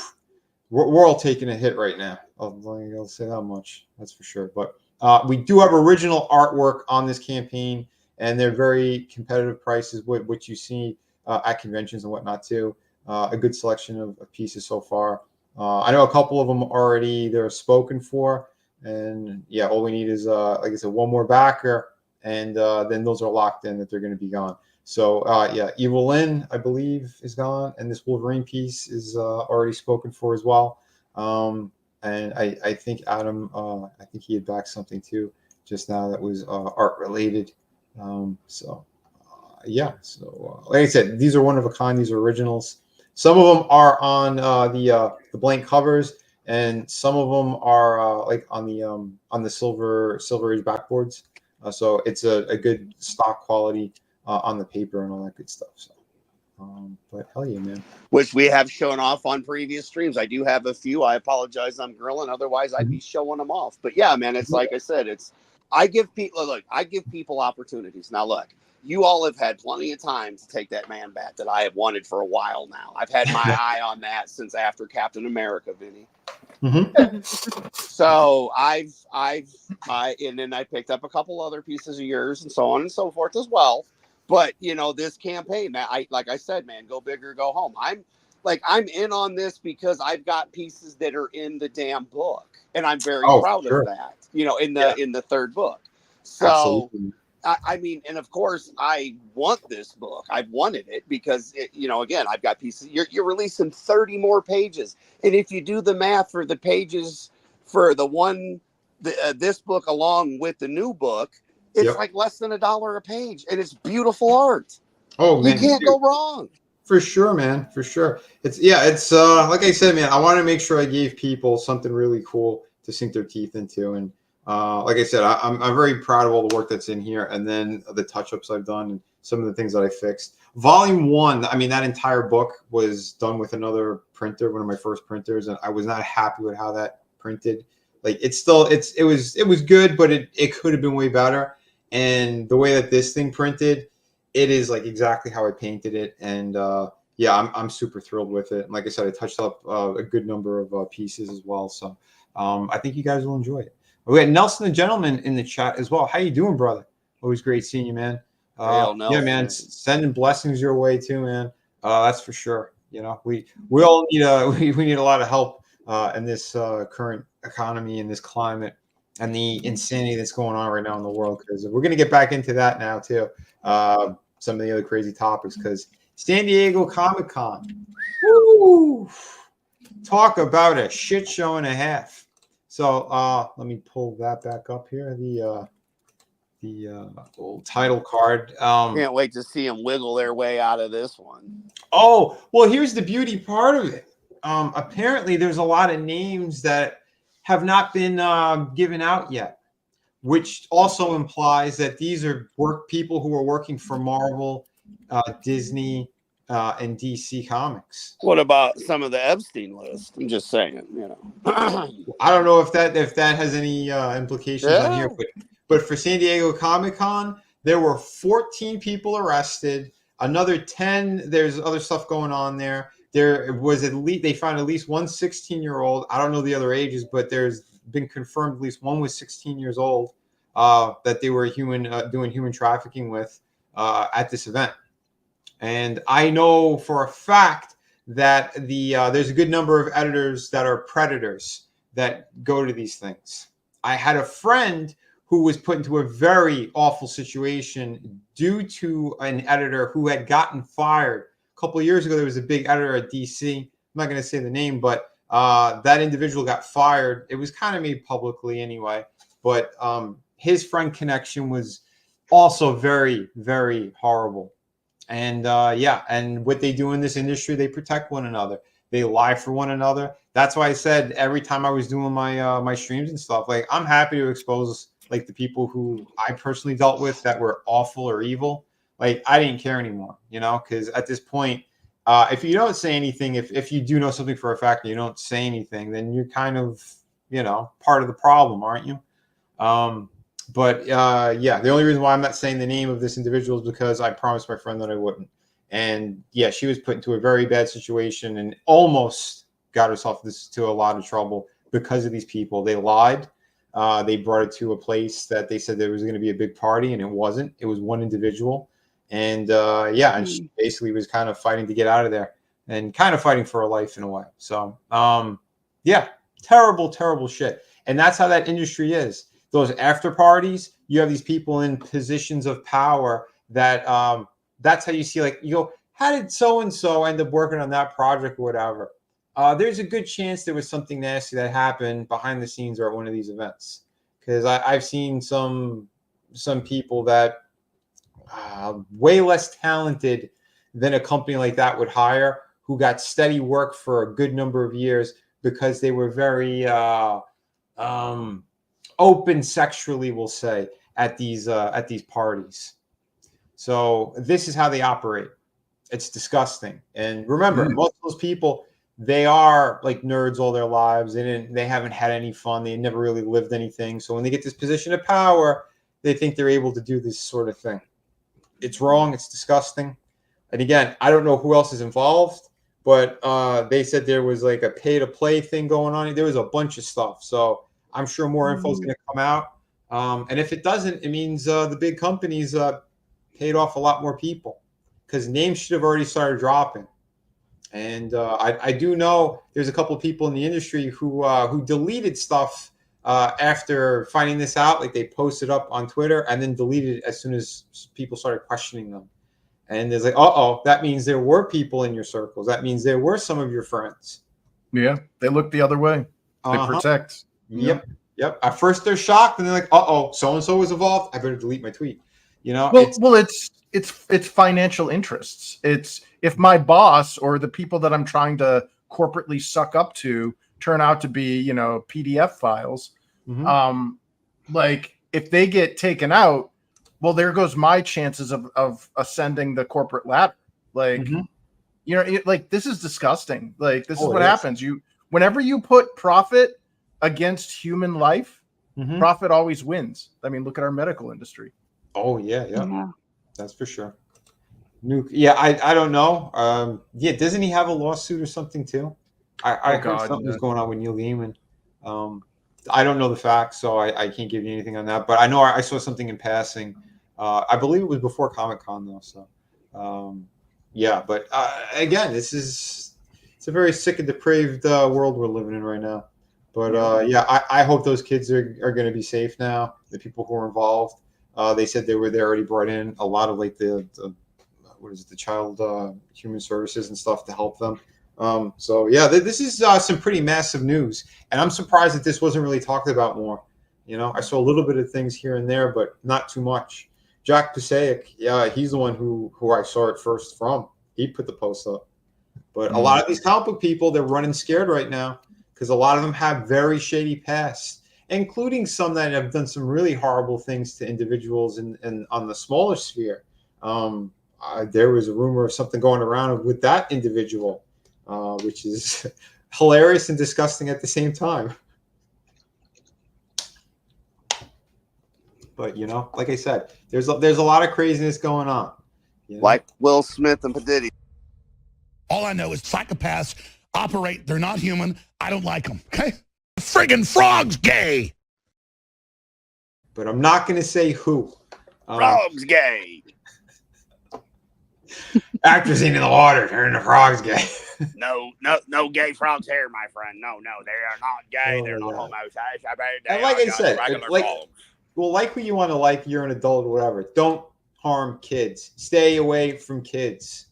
we're all taking a hit right now. I'll say that much. That's for sure. But we do have original artwork on this campaign, and they're very competitive prices. What you see at conventions and whatnot too. A good selection of pieces so far. I know a couple of them already they're spoken for, and yeah, all we need is like I said, one more backer, and then those are locked in that they're going to be gone. So yeah, Evil Lynn, I believe, is gone, and this Wolverine piece is already spoken for as well. And I think Adam, I think he had backed something too just now that was art related. Yeah, so like I said, these are one of a kind. These are originals. Some of them are on the blank covers, and some of them are like on the Silver Age backboards. So it's a good stock quality on the paper and all that good stuff. So, but hell yeah, man. Which we have shown off on previous streams. I do have a few. I apologize, I'm grilling. Otherwise, I'd be showing them off. But yeah, man, it's like I said, I give people opportunities. Now look. You all have had plenty of time to take that man bat that I have wanted for a while now. I've had my eye on that since after Captain America, Vinny. So and then I picked up a couple other pieces of yours and so on and so forth as well. But this campaign, man, like I said, man, go big or go home. I'm in on this because I've got pieces that are in the damn book, and I'm very proud of that. In the third book. So. Absolutely. I mean, and of course, I want this book. I've wanted it because, again, I've got pieces. You're releasing 30 more pages. And if you do the math for the pages for this book along with the new book, it's like less than $1 a page. And it's beautiful art. Oh, man. You can't go wrong. For sure, man. For sure. It's like I said, man, I want to make sure I gave people something really cool to sink their teeth into. And, like I said, I'm very proud of all the work that's in here, and then the touch-ups I've done and some of the things that I fixed. Volume 1, I mean, that entire book was done with another printer, one of my first printers, and I was not happy with how that printed. Like it was good, but it could have been way better. And the way that this thing printed, it is like exactly how I painted it. And yeah, I'm super thrilled with it. And like I said, I touched up a good number of pieces as well. So I think you guys will enjoy it. We got Nelson the Gentleman in the chat as well. How you doing, brother? Always great seeing you, man. Yeah, man. Sending blessings your way too, man. That's for sure. We all need we need a lot of help in this current economy and this climate and the insanity that's going on right now in the world. Because we're gonna get back into that now too. Some of the other crazy topics. Because San Diego Comic-Con, woo! Talk about a shit show and a half. So let me pull that back up here. The old title card. Can't wait to see them wiggle their way out of this one. Oh, well, here's the beauty part of it. apparently there's a lot of names that have not been given out yet, which also implies that these are people who are working for Marvel, Disney, and DC Comics. What about some of the Epstein list? I'm just saying, I don't know if that has any implications on here, but for San Diego Comic-Con, there were 14 people arrested. Another 10. There's other stuff going on there. There was they found at least one 16-year-old. I don't know the other ages, but there's been confirmed at least one was 16 years old that they were doing human trafficking with at this event. And I know for a fact that there's a good number of editors that are predators that go to these things. I had a friend who was put into a very awful situation due to an editor who had gotten fired. A couple of years ago, there was a big editor at DC. I'm not going to say the name, but that individual got fired. It was kind of made publicly anyway. But his friend connection was also very, very horrible. And and what they do in this industry, they protect one another. They lie for one another. That's why I said every time I was doing my my streams and stuff, like I'm happy to expose like the people who I personally dealt with that were awful or evil. Like I didn't care anymore, because at this point, if you don't say anything, if you do know something for a fact and you don't say anything, then you're kind of, part of the problem, aren't you? But the only reason why I'm not saying the name of this individual is because I promised my friend that I wouldn't. And yeah, she was put into a very bad situation and almost got herself into a lot of trouble because of these people. They lied. They brought it to a place that they said there was going to be a big party, and it wasn't. It was one individual. And and she basically was kind of fighting to get out of there and kind of fighting for her life in a way. So, terrible, terrible shit. And that's how that industry is. Those after parties, you have these people in positions of power that that's how you see, like, you go, how did so-and-so end up working on that project or whatever? There's a good chance there was something nasty that happened behind the scenes or at one of these events. Because I've seen some people that way less talented than a company like that would hire, who got steady work for a good number of years because they were very open sexually, we'll say, at these parties. So this is how they operate. It's disgusting. And remember, most of those people, they are like nerds all their lives. They haven't had any fun. They never really lived anything. So when they get this position of power, they think they're able to do this sort of thing. It's wrong. It's disgusting. And again, I don't know who else is involved, but they said there was like a pay-to-play thing going on. There was a bunch of stuff. So I'm sure more info is going to come out. And if it doesn't, it means the big companies paid off a lot more people, because names should have already started dropping. And I do know there's a couple of people in the industry who deleted stuff after finding this out. Like they posted up on Twitter and then deleted it as soon as people started questioning them. And there's like, that means there were people in your circles. That means there were some of your friends. Yeah, they look the other way. They protect. Yep. At first they're shocked, and they're like, so-and-so was involved. I better delete my tweet. It's financial interests. It's if my boss or the people that I'm trying to corporately suck up to turn out to be, PDF files, like if they get taken out, well, there goes my chances of ascending the corporate ladder. Like, like this is disgusting. Like this is what happens. Whenever you put profit against human life, profit always wins. I mean, look at our medical industry. Oh yeah. That's for sure. I don't know. Doesn't he have a lawsuit or something too? I heard something was going on with Neil Gaiman. I don't know the facts, so I can't give you anything on that. But I know I saw something in passing. I believe it was before Comic-Con though. So but again, it's a very sick and depraved world we're living in right now. But I hope those kids are going to be safe now. The people who are involved. They said they already brought in a lot of like the child human services and stuff to help them. This is some pretty massive news, and I'm surprised that this wasn't really talked about more. I saw a little bit of things here and there, but not too much. Jack Pasaic, he's the one who I saw it first from. He put the post up, But a lot of these comic book people, they're running scared right now because a lot of them have very shady pasts, including some that have done some really horrible things to individuals and on the smaller sphere. There was a rumor of something going around with that individual, which is hilarious and disgusting at the same time. But, you know, like I said, there's a lot of craziness going on. You know? Like Will Smith and P. Diddy. All I know is psychopaths operate. They're not human. I don't like them. Okay? Friggin' frog's gay. But I'm not going to say who. Frog's gay. Actors in the water turn the frogs gay. No gay frogs here, my friend. No, they are not gay. They're not homosexual. And like I said, like who you want to like. You're an adult or whatever. Don't harm kids. Stay away from kids.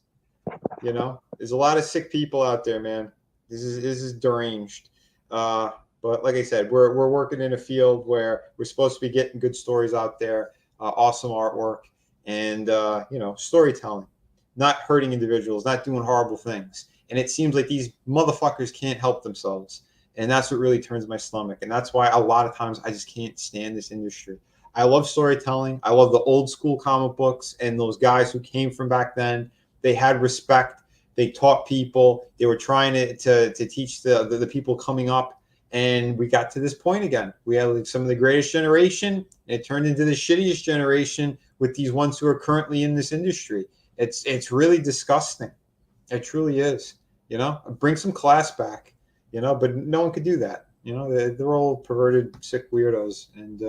You know, there's a lot of sick people out there, man. This is deranged. But like I said, we're working in a field where we're supposed to be getting good stories out there, awesome artwork, and you know, storytelling, not hurting individuals, not doing horrible things. And it seems like these motherfuckers can't help themselves, and that's what really turns my stomach. And that's why a lot of times I just can't stand this industry. I love storytelling. I love the old school comic books and those guys who came from back then. They had respect. They taught people. They were trying to teach the people coming up. And we got to this point again. We had like some of the greatest generation, and it turned into the shittiest generation with these ones who are currently in this industry. It's really disgusting. It truly is. You know, bring some class back. You know, but no one could do that. You know, they're all perverted, sick weirdos. And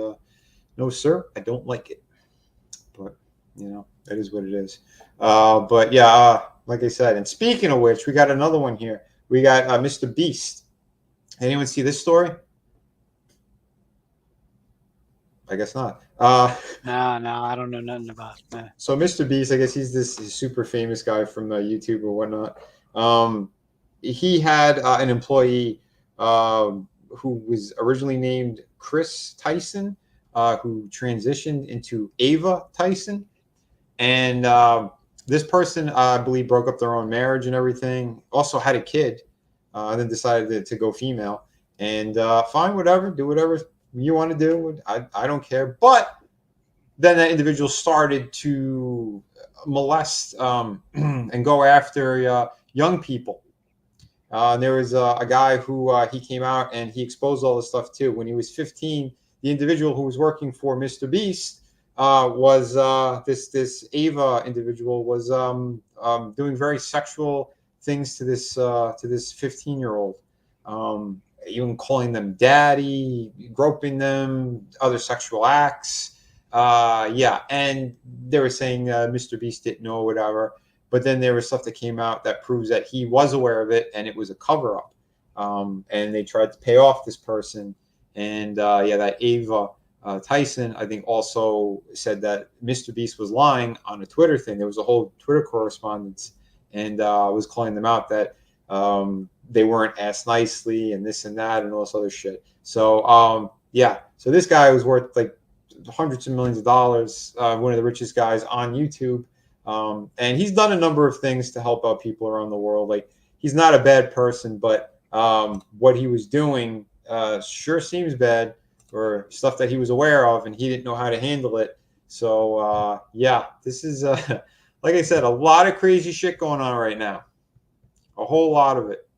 no, sir, I don't like it. But you know, that is what it is. But yeah, like I said, and speaking of which, we got another one here. We got Mr.Beast. Anyone see this story? I guess not. No, I don't know nothing about that. So Mr.Beast, I guess he's this super famous guy from YouTube or whatnot. He had an employee who was originally named Chris Tyson, who transitioned into Ava Tyson. And this person, I believe, broke up their own marriage and everything, also had a kid, and then decided to go female. And fine, whatever, do whatever you want to do. I don't care. But then that individual started to molest and go after young people. There was a guy who he came out and he exposed all this stuff too. When he was 15, the individual who was working for Mr.Beast was this Ava individual was doing very sexual things to this 15-year-old, even calling them daddy, groping them, other sexual acts. Yeah, and they were saying Mr.Beast didn't know, whatever. But then there was stuff that came out that proves that he was aware of it, and it was a cover-up. And they tried to pay off this person. And yeah, that Ava Tyson, I think, also said that Mr.Beast was lying on a Twitter thing. There was a whole Twitter correspondence, and was calling them out that they weren't asked nicely and this and that and all this other shit. So yeah, so this guy was worth like hundreds of millions of dollars, one of the richest guys on YouTube. And he's done a number of things to help out people around the world. Like, he's not a bad person, but what he was doing sure seems bad, or stuff that he was aware of and he didn't know how to handle it. So yeah, this is like I said, a lot of crazy shit going on right now, a whole lot of it.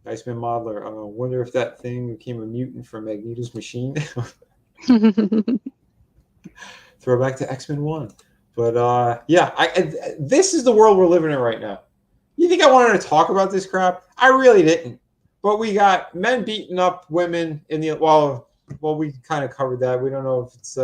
Iceman Modeler, I wonder if that thing became a mutant from Magneto's machine. Throwback to X-Men 1. But yeah, this is the world we're living in right now. You think I wanted to talk about this crap? I really didn't. But we got men beating up women in the well, we kind of covered that. We don't know if it's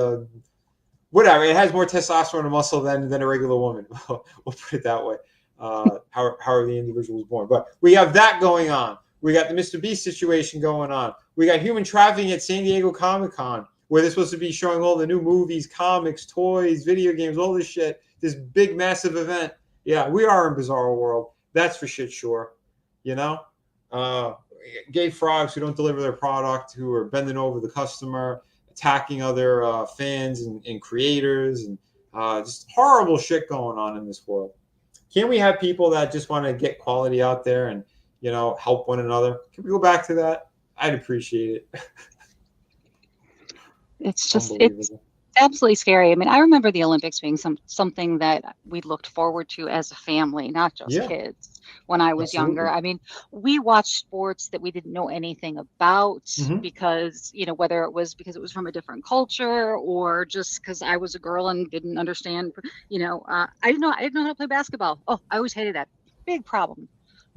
whatever. It has more testosterone and muscle than a regular woman. We'll put it that way. How the individual was born. But we have that going on. We got the Mr.Beast situation going on. We got human trafficking at San Diego Comic-Con, where they're supposed to be showing all the new movies, comics, toys, video games, all this shit. This big, massive event. Yeah, we are in bizarre world. That's for shit sure. You know? Gay frogs who don't deliver their product, who are bending over the customer, attacking other fans and creators, and just horrible shit going on in this world. Can't we have people that just want to get quality out there and, you know, help one another? Can we go back to that? I'd appreciate it. It's absolutely scary. I mean, I remember the Olympics being something that we looked forward to as a family, not just kids, when I was younger. I mean, we watched sports that we didn't know anything about because, you know, whether it was because it was from a different culture or just because I was a girl and didn't understand, you know, I didn't know how to play basketball. Oh, I always hated that. Big problem.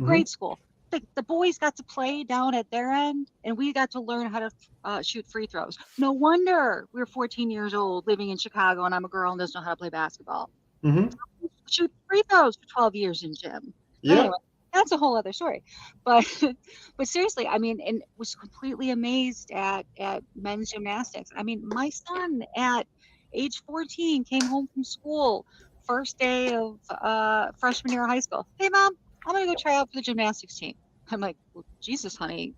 Grade school. The boys got to play down at their end, and we got to learn how to shoot free throws. No wonder we were 14 years old, living in Chicago, and I'm a girl and doesn't know how to play basketball. Shoot free throws for 12 years in gym. Anyway, that's a whole other story. But seriously, I mean, and was completely amazed at men's gymnastics. I mean, my son at age 14 came home from school, first day of freshman year of high school. Hey, Mom, I'm going to go try out for the gymnastics team. I'm like, well, Jesus, honey,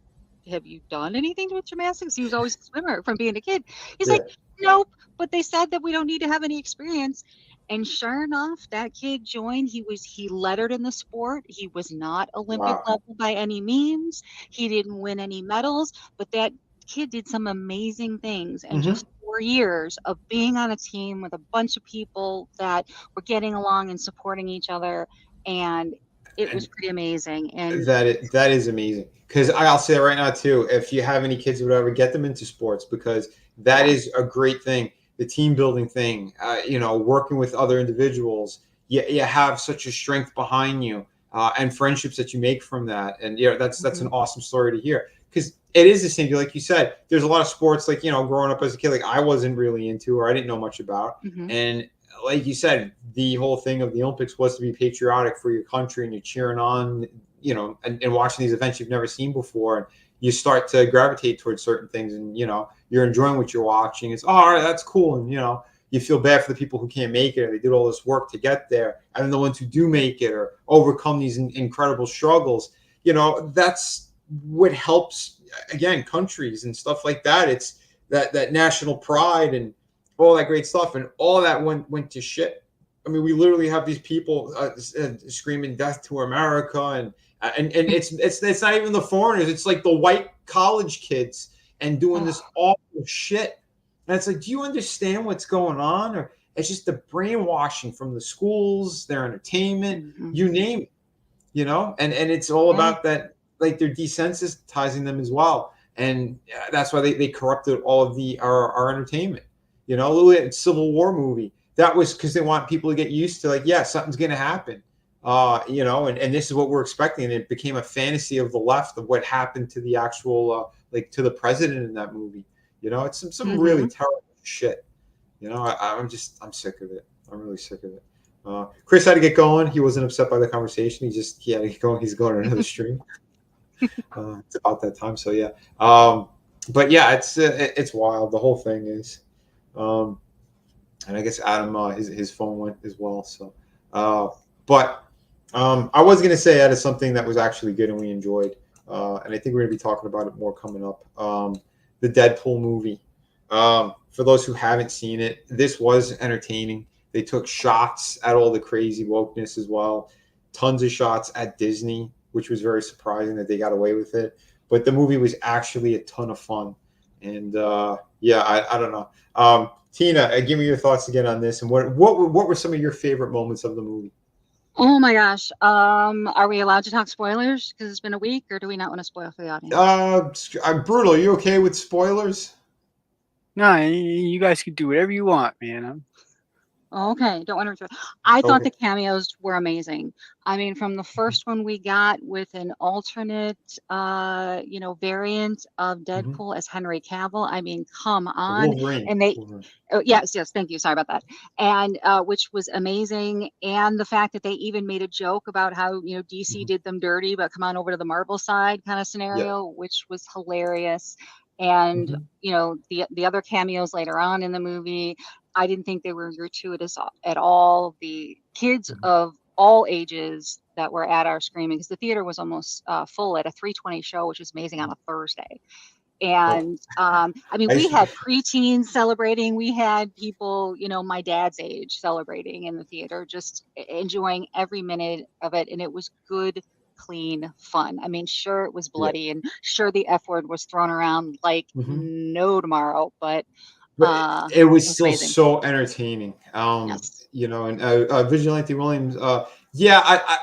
have you done anything with gymnastics? He was always a swimmer from being a kid. He's like, nope, but they said that we don't need to have any experience. And sure enough, that kid joined. He lettered in the sport. He was not Olympic level by any means. He didn't win any medals, but that kid did some amazing things. And just 4 years of being on a team with a bunch of people that were getting along and supporting each other. And it was pretty amazing. And that is amazing. Because I'll say right now too, if you have any kids or whatever, get them into sports, because that is a great thing. The team building thing, you know, working with other individuals, you have such a strength behind you, and friendships that you make from that. And, you know, that's an awesome story to hear, because it is the same. Like you said, there's a lot of sports, like, you know, growing up as a kid, like I wasn't really into, or I didn't know much about. And like you said, the whole thing of the Olympics was to be patriotic for your country, and you're cheering on, you know, and watching these events you've never seen before. And you start to gravitate towards certain things, and, you know, you're enjoying what you're watching. It's, oh, all right, that's cool. And, you know, you feel bad for the people who can't make it, or they did all this work to get there. And then the ones who do make it or overcome these incredible struggles, you know, that's what helps, again, countries and stuff like that. It's that national pride and all that great stuff. And all that went to shit. I mean, we literally have these people screaming death to America, and it's not even the foreigners. It's like the white college kids and doing this awful shit. And it's like, do you understand what's going on? Or it's just the brainwashing from the schools, their entertainment, you name it, you know? And it's all about that, like, they're desensitizing them as well. And that's why they corrupted all of our entertainment. You know, look at Civil War movie. That was because they want people to get used to, like, yeah, something's going to happen. You know, and this is what we're expecting. And it became a fantasy of the left of what happened to the actual, like, to the president in that movie. You know, it's some really terrible shit. You know, I'm sick of it. I'm really sick of it. Chris had to get going. He wasn't upset by the conversation. He had to get going. He's going to another stream. It's about that time. So yeah. But yeah, it's wild. The whole thing is. And I guess Adam, his phone went as well. So, but I was going to say that is something that was actually good and we enjoyed. And I think we're going to be talking about it more coming up. The Deadpool movie. For those who haven't seen it, this was entertaining. They took shots at all the crazy wokeness as well. Tons of shots at Disney, which was very surprising that they got away with it. But the movie was actually a ton of fun. And yeah, I don't know. Tina, give me your thoughts again on this, and what were some of your favorite moments of the movie? Oh my gosh. Are we allowed to talk spoilers because it's been a week, or do we not want to spoil for the audience? I'm Brutal. Are you okay with spoilers? No, you guys can do whatever you want, man. Okay, don't want to. I thought the cameos were amazing. I mean, from the first one we got with an alternate, you know, variant of Deadpool as Henry Cavill. I mean, come on. Wolverine. And they, yes, thank you. Sorry about that. And which was amazing. And the fact that they even made a joke about how, you know, DC did them dirty, but come on over to the Marvel side kind of scenario, which was hilarious. And you know, the other cameos later on in the movie, I didn't think they were gratuitous at all. The kids of all ages that were at our screening, because the theater was almost full at a 3:20 show, which was amazing on a Thursday. And I mean, we had preteens celebrating. We had people, you know, my dad's age celebrating in the theater, just enjoying every minute of it. And it was good, clean fun. I mean, sure, it was bloody, and sure, the F word was thrown around like no tomorrow, but it was still amazing. so entertaining. Yes. You know, and Vigilante Williams, I'm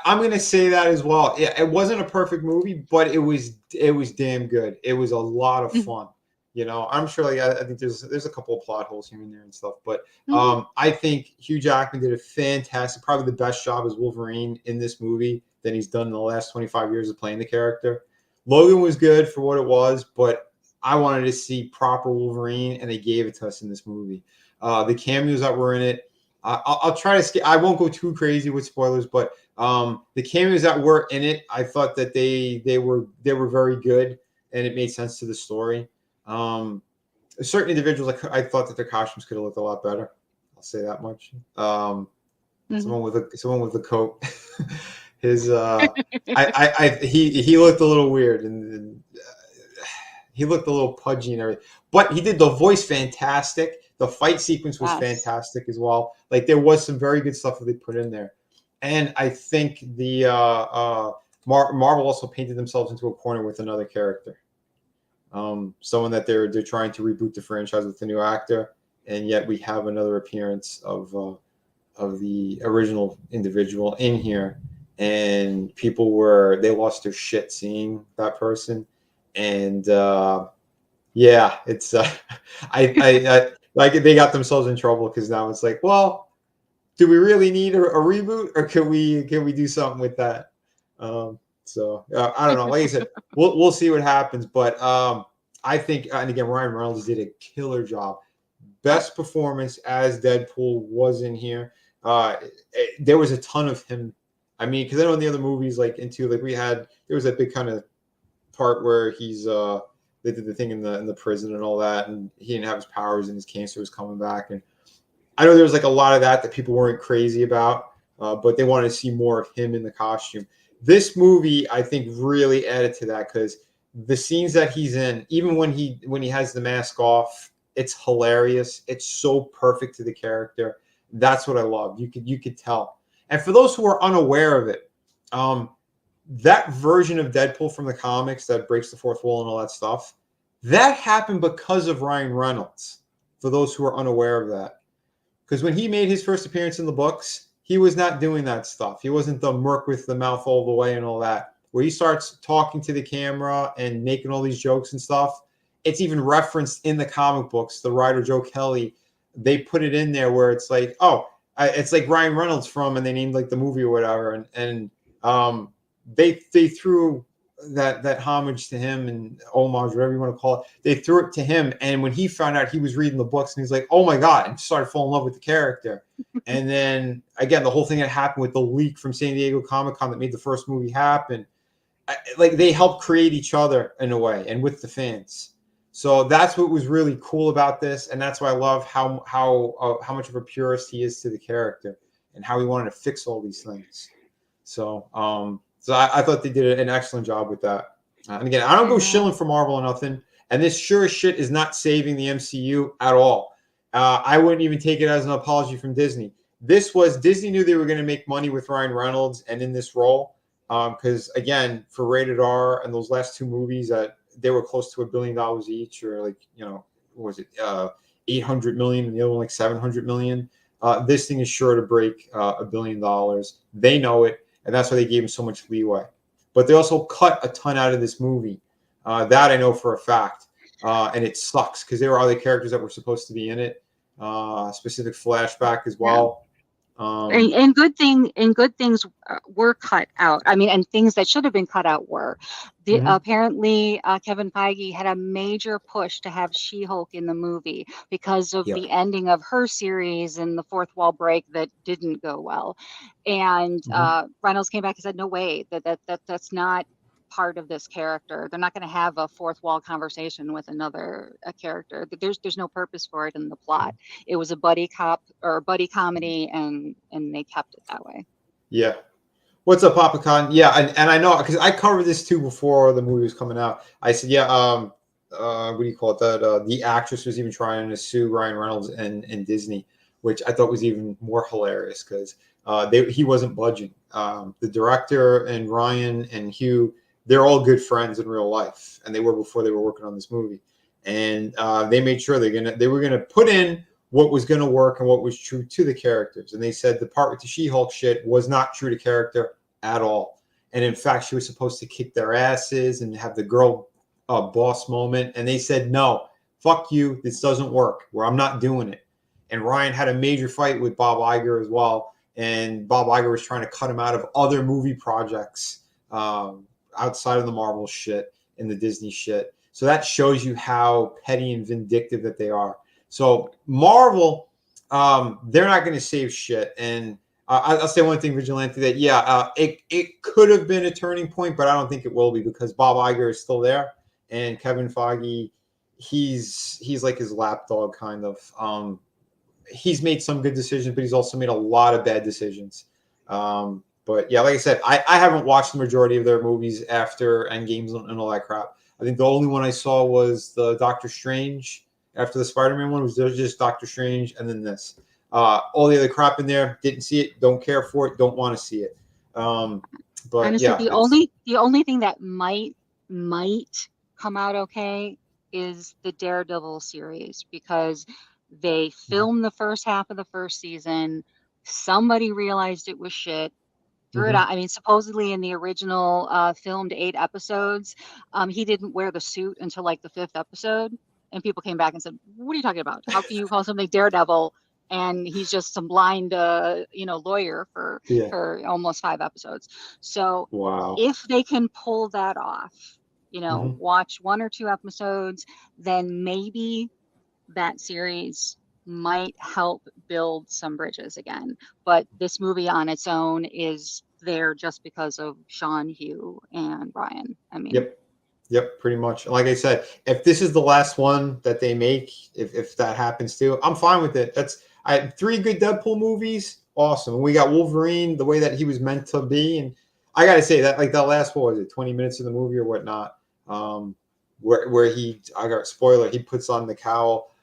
gonna say that as well. It wasn't a perfect movie, but it was damn good. It was a lot of fun. You know, I'm sure I think there's a couple of plot holes here and there and stuff, but I think Hugh Jackman did a fantastic, probably the best job as Wolverine in this movie than he's done in the last 25 years of playing the character. Logan was good for what it was, but I wanted to see proper Wolverine, and they gave it to us in this movie. The cameos that were in it, I'll try to I won't go too crazy with spoilers, but the cameos that were in it, I thought that they were very good, and it made sense to the story. Certain individuals, I thought that their costumes could have looked a lot better. I'll say that much. Someone with a coat. His he looked a little weird, and he looked a little pudgy and everything, but he did the voice fantastic. The fight sequence was fantastic as well. Like, there was some very good stuff that they put in there, and I think the Marvel also painted themselves into a corner with another character, someone that they're trying to reboot the franchise with a new actor, and yet we have another appearance of the original individual in here. And people they lost their shit seeing that person. And it's I like, they got themselves in trouble, because now it's like, well, do we really need a reboot, or can we do something with that? I don't know. Like I said, we'll see what happens. But I think, and again, Ryan Reynolds did a killer job. Best performance as Deadpool was in here. There was a ton of him. I mean, because I know in the other movies, there was that big kind of part where they did the thing in the prison and all that, and he didn't have his powers and his cancer was coming back. And I know there was a lot of that people weren't crazy about, but they wanted to see more of him in the costume. This movie, I think, really added to that, because the scenes that he's in, even when he has the mask off, it's hilarious. It's so perfect to the character. That's what I love. You could tell. And for those who are unaware of it, that version of Deadpool from the comics that breaks the fourth wall and all that stuff, that happened because of Ryan Reynolds, for those who are unaware of that. Because when he made his first appearance in the books, he was not doing that stuff. He wasn't the merc with the mouth all the way and all that. Where he starts talking to the camera and making all these jokes and stuff, it's even referenced in the comic books. The writer, Joe Kelly, they put it in there where it's like, it's like Ryan Reynolds from, and they named the movie or whatever. And they threw that homage to him, and homage, whatever you want to call it. They threw it to him, and when he found out he was reading the books, and he's like, "Oh my god!" and started falling in love with the character. And then again, the whole thing that happened with the leak from San Diego Comic-Con that made the first movie happen, they helped create each other in a way, and with the fans. So that's what was really cool about this, and that's why I love how much of a purist he is to the character, and how he wanted to fix all these things. So I thought they did an excellent job with that. And again, I don't go shilling for Marvel or nothing, and this sure as shit is not saving the MCU at all. I wouldn't even take it as an apology from Disney. Disney knew they were going to make money with Ryan Reynolds and in this role, because again, for Rated R and those last two movies, they were close to $1 billion each, or what was it, 800 million, and the other one like 700 million. This thing is sure to break $1 billion. They know it, and that's why they gave him so much leeway. But they also cut a ton out of this movie. That I know for a fact, and it sucks, because there were other characters that were supposed to be in it. Specific flashback as well. And good things were cut out. I mean, and things that should have been cut out were. Apparently, Kevin Feige had a major push to have She-Hulk in the movie because of the ending of her series and the fourth wall break that didn't go well. And Reynolds came back and said, "No way, that's not part of this character. They're not going to have a fourth wall conversation with another character. There's no purpose for it in the plot. It was a buddy cop or a buddy comedy, and they kept it that way." Yeah. What's up, Papa Con? Yeah, and I know, because I covered this too before the movie was coming out. I said, what do you call it? That the actress was even trying to sue Ryan Reynolds and Disney, which I thought was even more hilarious because he wasn't budging. The director and Ryan and Hugh, they're all good friends in real life, and they were before they were working on this movie. And they made sure they were gonna put in what was gonna work and what was true to the characters. And they said the part with the She-Hulk shit was not true to character at all. And in fact, she was supposed to kick their asses and have the girl boss moment. And they said, no, fuck you. This doesn't work. I'm not doing it. And Ryan had a major fight with Bob Iger as well. And Bob Iger was trying to cut him out of other movie projects outside of the Marvel shit and the Disney shit. So that shows you how petty and vindictive that they are. So Marvel, they're not going to save shit. And I'll say one thing, Vigilante, that it could have been a turning point, but I don't think it will be because Bob Iger is still there, and Kevin Feige, he's like his lapdog kind of. He's made some good decisions, but he's also made a lot of bad decisions. But yeah, like I said, I haven't watched the majority of their movies after Endgames and all that crap. I think the only one I saw was the Doctor Strange. After the Spider-Man one, was just Doctor Strange, and then this. All the other crap in there, didn't see it, don't care for it, don't want to see it. But honestly, yeah, the only thing that might come out okay is the Daredevil series, because they filmed the first half of the first season. Somebody realized it was shit, threw it out. I mean, supposedly in the original filmed 8 episodes, he didn't wear the suit until like the 5th episode. And people came back and said, what are you talking about? How can you call something Daredevil? And he's just some blind, lawyer for almost 5 episodes. So if they can pull that off, watch 1 or 2 episodes, then maybe that series might help build some bridges again. But this movie on its own is there just because of Sean, Hugh, and Ryan. I mean, Yep, pretty much. Like I said, if this is the last one that they make, if that happens too, I'm fine with it. I had 3 good Deadpool movies, awesome. And we got Wolverine the way that he was meant to be, and I gotta say that like that last 20 minutes of the movie or whatnot, where I got spoiler, he puts on the cowl,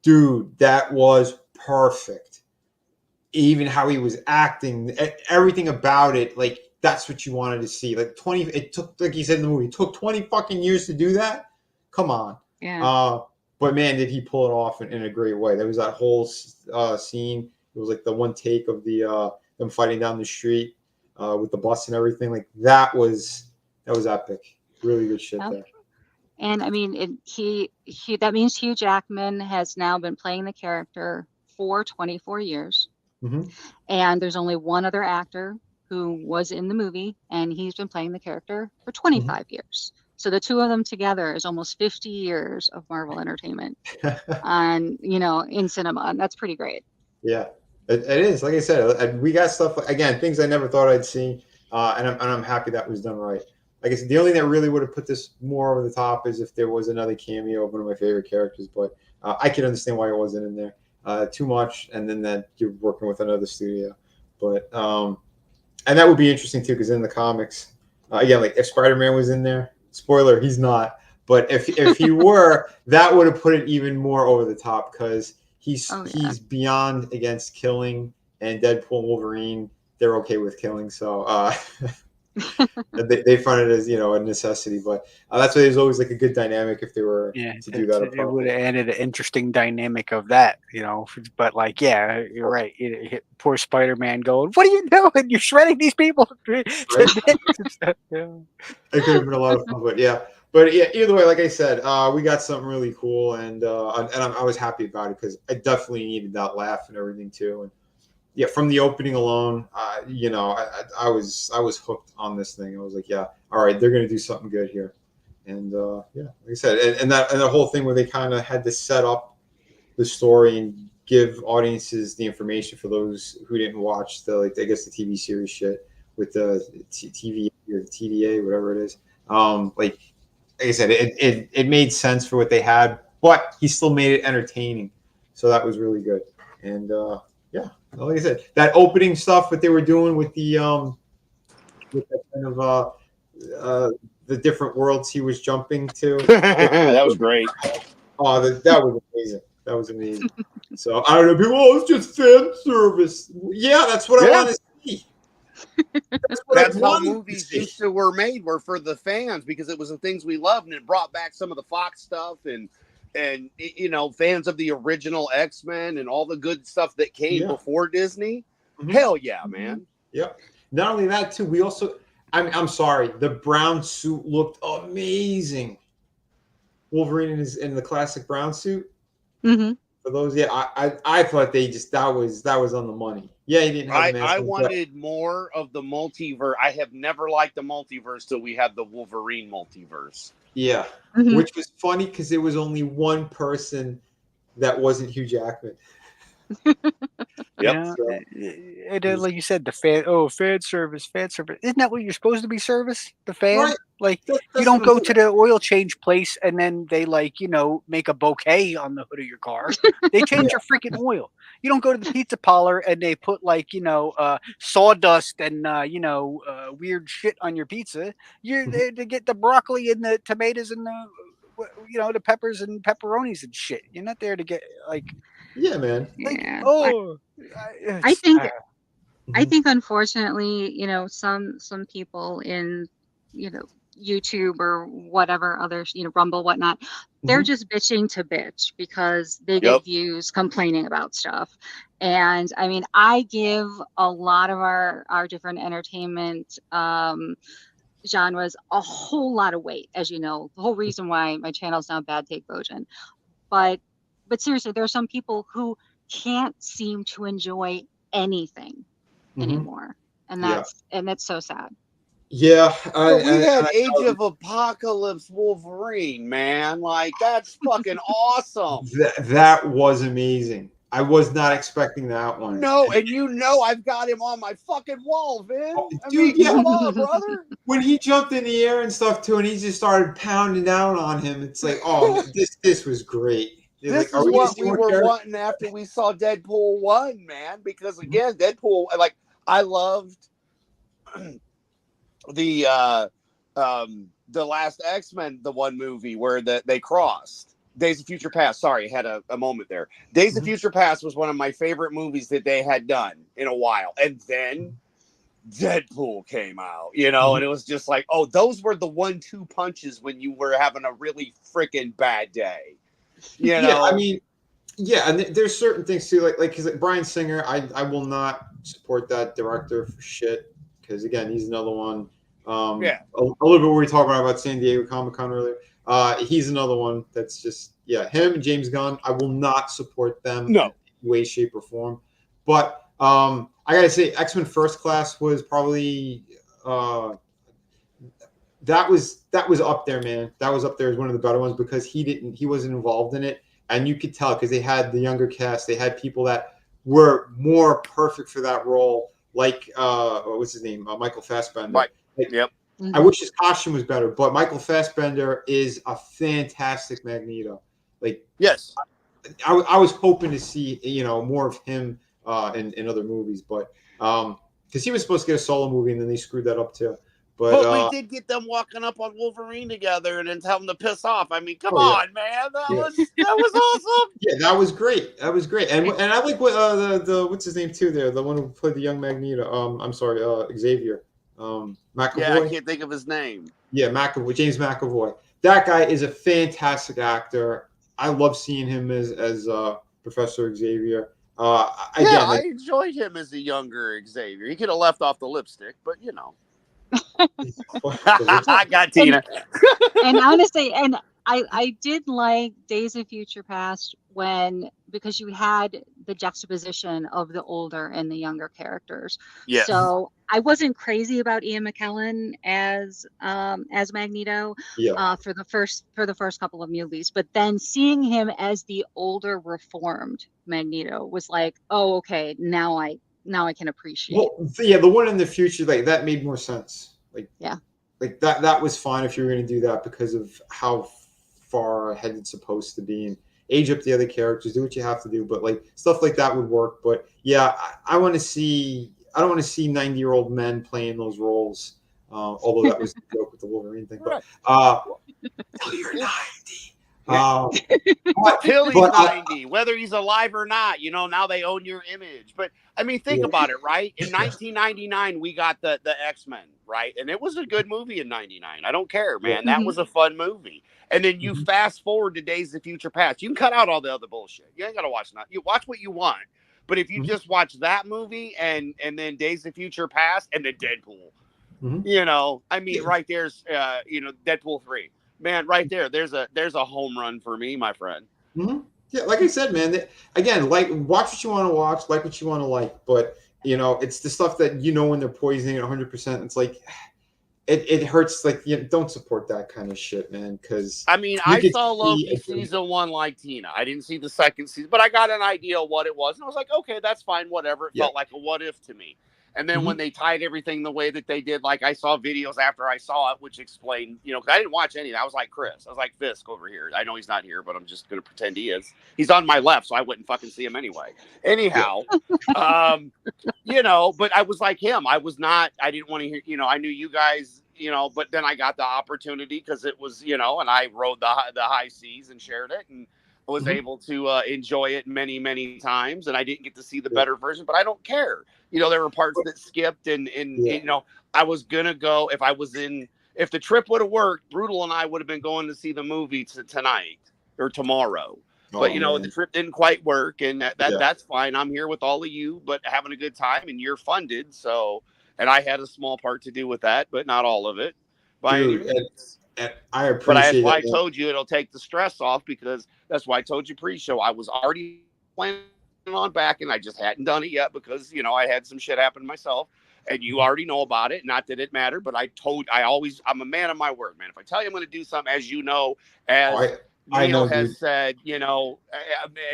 dude, that was perfect. Even how he was acting, everything about it, like. That's what you wanted to see. It took, like you said in the movie, it took 20 fucking years to do that. Come on. Yeah. But man, did he pull it off in a great way. There was that whole scene. It was like the one take of them fighting down the street with the bus and everything. Like that was epic. Really good shit there. And I mean, that means Hugh Jackman has now been playing the character for 24 years. And there's only one other actor who was in the movie, and he's been playing the character for 25 years. So the two of them together is almost 50 years of Marvel entertainment on, in cinema. And that's pretty great. Yeah, it is. Like I said, we got stuff, again, things I never thought I'd see. And I'm happy that was done right. Like I said, the only thing that really would have put this more over the top is if there was another cameo of one of my favorite characters. But I can understand why it wasn't in there. Too much, and then that you're working with another studio. But and that would be interesting too, because in the comics, again, like if Spider-Man was in there, spoiler, he's not. But if he were, that would have put it even more over the top, because he's beyond against killing, and Deadpool and Wolverine, they're okay with killing. So they find it as a necessity. But that's why there's always like a good dynamic if they were to do that. It would have added an interesting dynamic of that, But like, yeah, you're right. Poor Spider-Man going, "What are you doing? You're shredding these people." Right? It could have been a lot of fun, but yeah. But yeah, either way, like I said, we got something really cool, and I was happy about it because I definitely needed that laugh and everything too. And yeah, from the opening alone, I was hooked on this thing. I was like, yeah, all right, they're gonna do something good here. And yeah, like I said, and the whole thing where they kind of had to set up the story and give audiences the information for those who didn't watch the the TV series shit with the TV or the TVA, whatever it is. Like I said, it made sense for what they had, but he still made it entertaining. So that was really good. And yeah, like I said, that opening stuff that they were doing with the with that kind of the different worlds he was jumping to. That was great. Oh, that was amazing. That was amazing. So I don't know, people. Oh, it's just fan service. Yeah, that's what I want to see. That's how movies were made, were for the fans, because it was the things we loved, and it brought back some of the Fox stuff and you know, fans of the original X-Men and all the good stuff that came before Disney. Hell yeah, man. Yep. Not only that, too, we also, I'm sorry, the brown suit looked amazing. Wolverine in the classic brown suit. Mm-hmm. For those, I thought they just that was on the money. Yeah, he didn't have. I wanted more of the multiverse. I have never liked the multiverse till we had the Wolverine multiverse. Yeah, which was funny because there was only one person that wasn't Hugh Jackman. Yeah, and like you said, the fan service. Isn't that what you're supposed to be? Service, the fan. Right. Like you don't go to the oil change place and then they make a bouquet on the hood of your car. They change your freaking oil. You don't go to the pizza parlor and they put sawdust and weird shit on your pizza. You're there to get the broccoli and the tomatoes and the peppers and pepperonis and shit. You're not there to get Yeah, man. I think unfortunately, some people in, YouTube or whatever others, Rumble, whatnot, they're just bitching to bitch because they get views complaining about stuff. And I mean, I give a lot of our different entertainment genres a whole lot of weight, as you know, the whole reason why my channel is now Bad Take Bojan. But seriously, there are some people who can't seem to enjoy anything anymore, and that's so sad. Yeah, we had Age of Apocalypse Wolverine, man. Like, that's fucking awesome. That was amazing. I was not expecting that one. No, and I've got him on my fucking wall, Vin. Come on, brother. When he jumped in the air and stuff too, and he just started pounding down on him, it's like, oh, this was great. This is what we were wanting after we saw Deadpool 1, man. Because again, Deadpool, I loved the last X-Men, the one movie where they crossed. Days of Future Past. Sorry, had a moment there. Days of Future Past was one of my favorite movies that they had done in a while. And then Deadpool came out, and it was just like, oh, those were the 1-2 punches when you were having a really freaking bad day. Yeah, I mean, and there's certain things too, like because Bryan Singer, I will not support that director for shit, because again, he's another one. A little bit what we were talking about San Diego Comic-Con earlier. He's another one that's just him and James Gunn. I will not support them in any way, shape, or form. But I gotta say, X-Men First Class was probably that was up there, man. That was up there as one of the better ones because he wasn't involved in it, and you could tell because they had the younger cast. They had people that were more perfect for that role, like what's his name, Michael Fassbender. Right. I wish his costume was better, but Michael Fassbender is a fantastic Magneto. Yes, I was hoping to see more of him in other movies, but because he was supposed to get a solo movie and then they screwed that up too. But we did get them walking up on Wolverine together and then tell them to piss off. I mean, come on, man, that was awesome. Yeah, that was great. And I like what the what's his name too there, the one who played the young Magneto. I'm sorry, Xavier. McAvoy. Yeah, I can't think of his name. Yeah, McAvoy, James McAvoy. That guy is a fantastic actor. I love seeing him as Professor Xavier. I enjoyed him as a younger Xavier. He could have left off the lipstick, but I got Tina. And honestly, I did like Days of Future Past because you had the juxtaposition of the older and the younger characters. Yeah. So I wasn't crazy about Ian McKellen as Magneto for the first couple of movies, but then seeing him as the older reformed Magneto was like, oh, okay, now I can appreciate. Well, the one in the future, that made more sense. That was fine if you were going to do that because of how far ahead it's supposed to be and age up the other characters, do what you have to do, but stuff like that would work. But I want to see. I don't want to see 90-year-old men playing those roles. Although that was the joke with the Wolverine thing. But till you're 90. Till he's 90, whether he's alive or not, now they own your image. But I mean, think about it, right? In 1999, we got the X-Men, right? And it was a good movie in 99. I don't care, man. That was a fun movie. And then you fast forward to Days of Future Past. You can cut out all the other bullshit. You ain't got to watch nothing. You watch what you want. But if you just watch that movie and then Days of Future Past and then Deadpool, I mean, right there's, Deadpool 3. Man, right there, there's a home run for me, my friend. Yeah, like I said, man. Again, watch what you want to watch, like what you want to like. But it's the stuff that when they're poisoning it 100%. It's like it hurts. Like don't support that kind of shit, man. Because I mean, I saw Loki season 1 like Tina. I didn't see the second season, but I got an idea of what it was, and I was like, okay, that's fine, whatever. It felt like a what if to me. And then when they tied everything the way that they did, like I saw videos after I saw it, which explained, because I didn't watch any of that. I was like Chris. I was like Fisk over here. I know he's not here, but I'm just going to pretend he is. He's on my left, so I wouldn't fucking see him anyway. Anyhow, but I was like him. I didn't want to hear, I knew you guys, but then I got the opportunity because it was, and I rode the high seas and shared it and was able to enjoy it many, many times. And I didn't get to see the better version, but I don't care. There were parts that skipped and I was going to go if the trip would have worked, Brutal and I would have been going to see the movie tonight or tomorrow. But, the trip didn't quite work and that's fine. I'm here with all of you, but having a good time and you're funded. So, and I had a small part to do with that, but not all of it. And I appreciate but that's why I told you it'll take the stress off because that's why I told you pre-show. I was already planning on back and I just hadn't done it yet because, I had some shit happen to myself and you already know about it. Not that it mattered, but I'm a man of my word, man. If I tell you I'm going to do something, as you know, Neil has said, and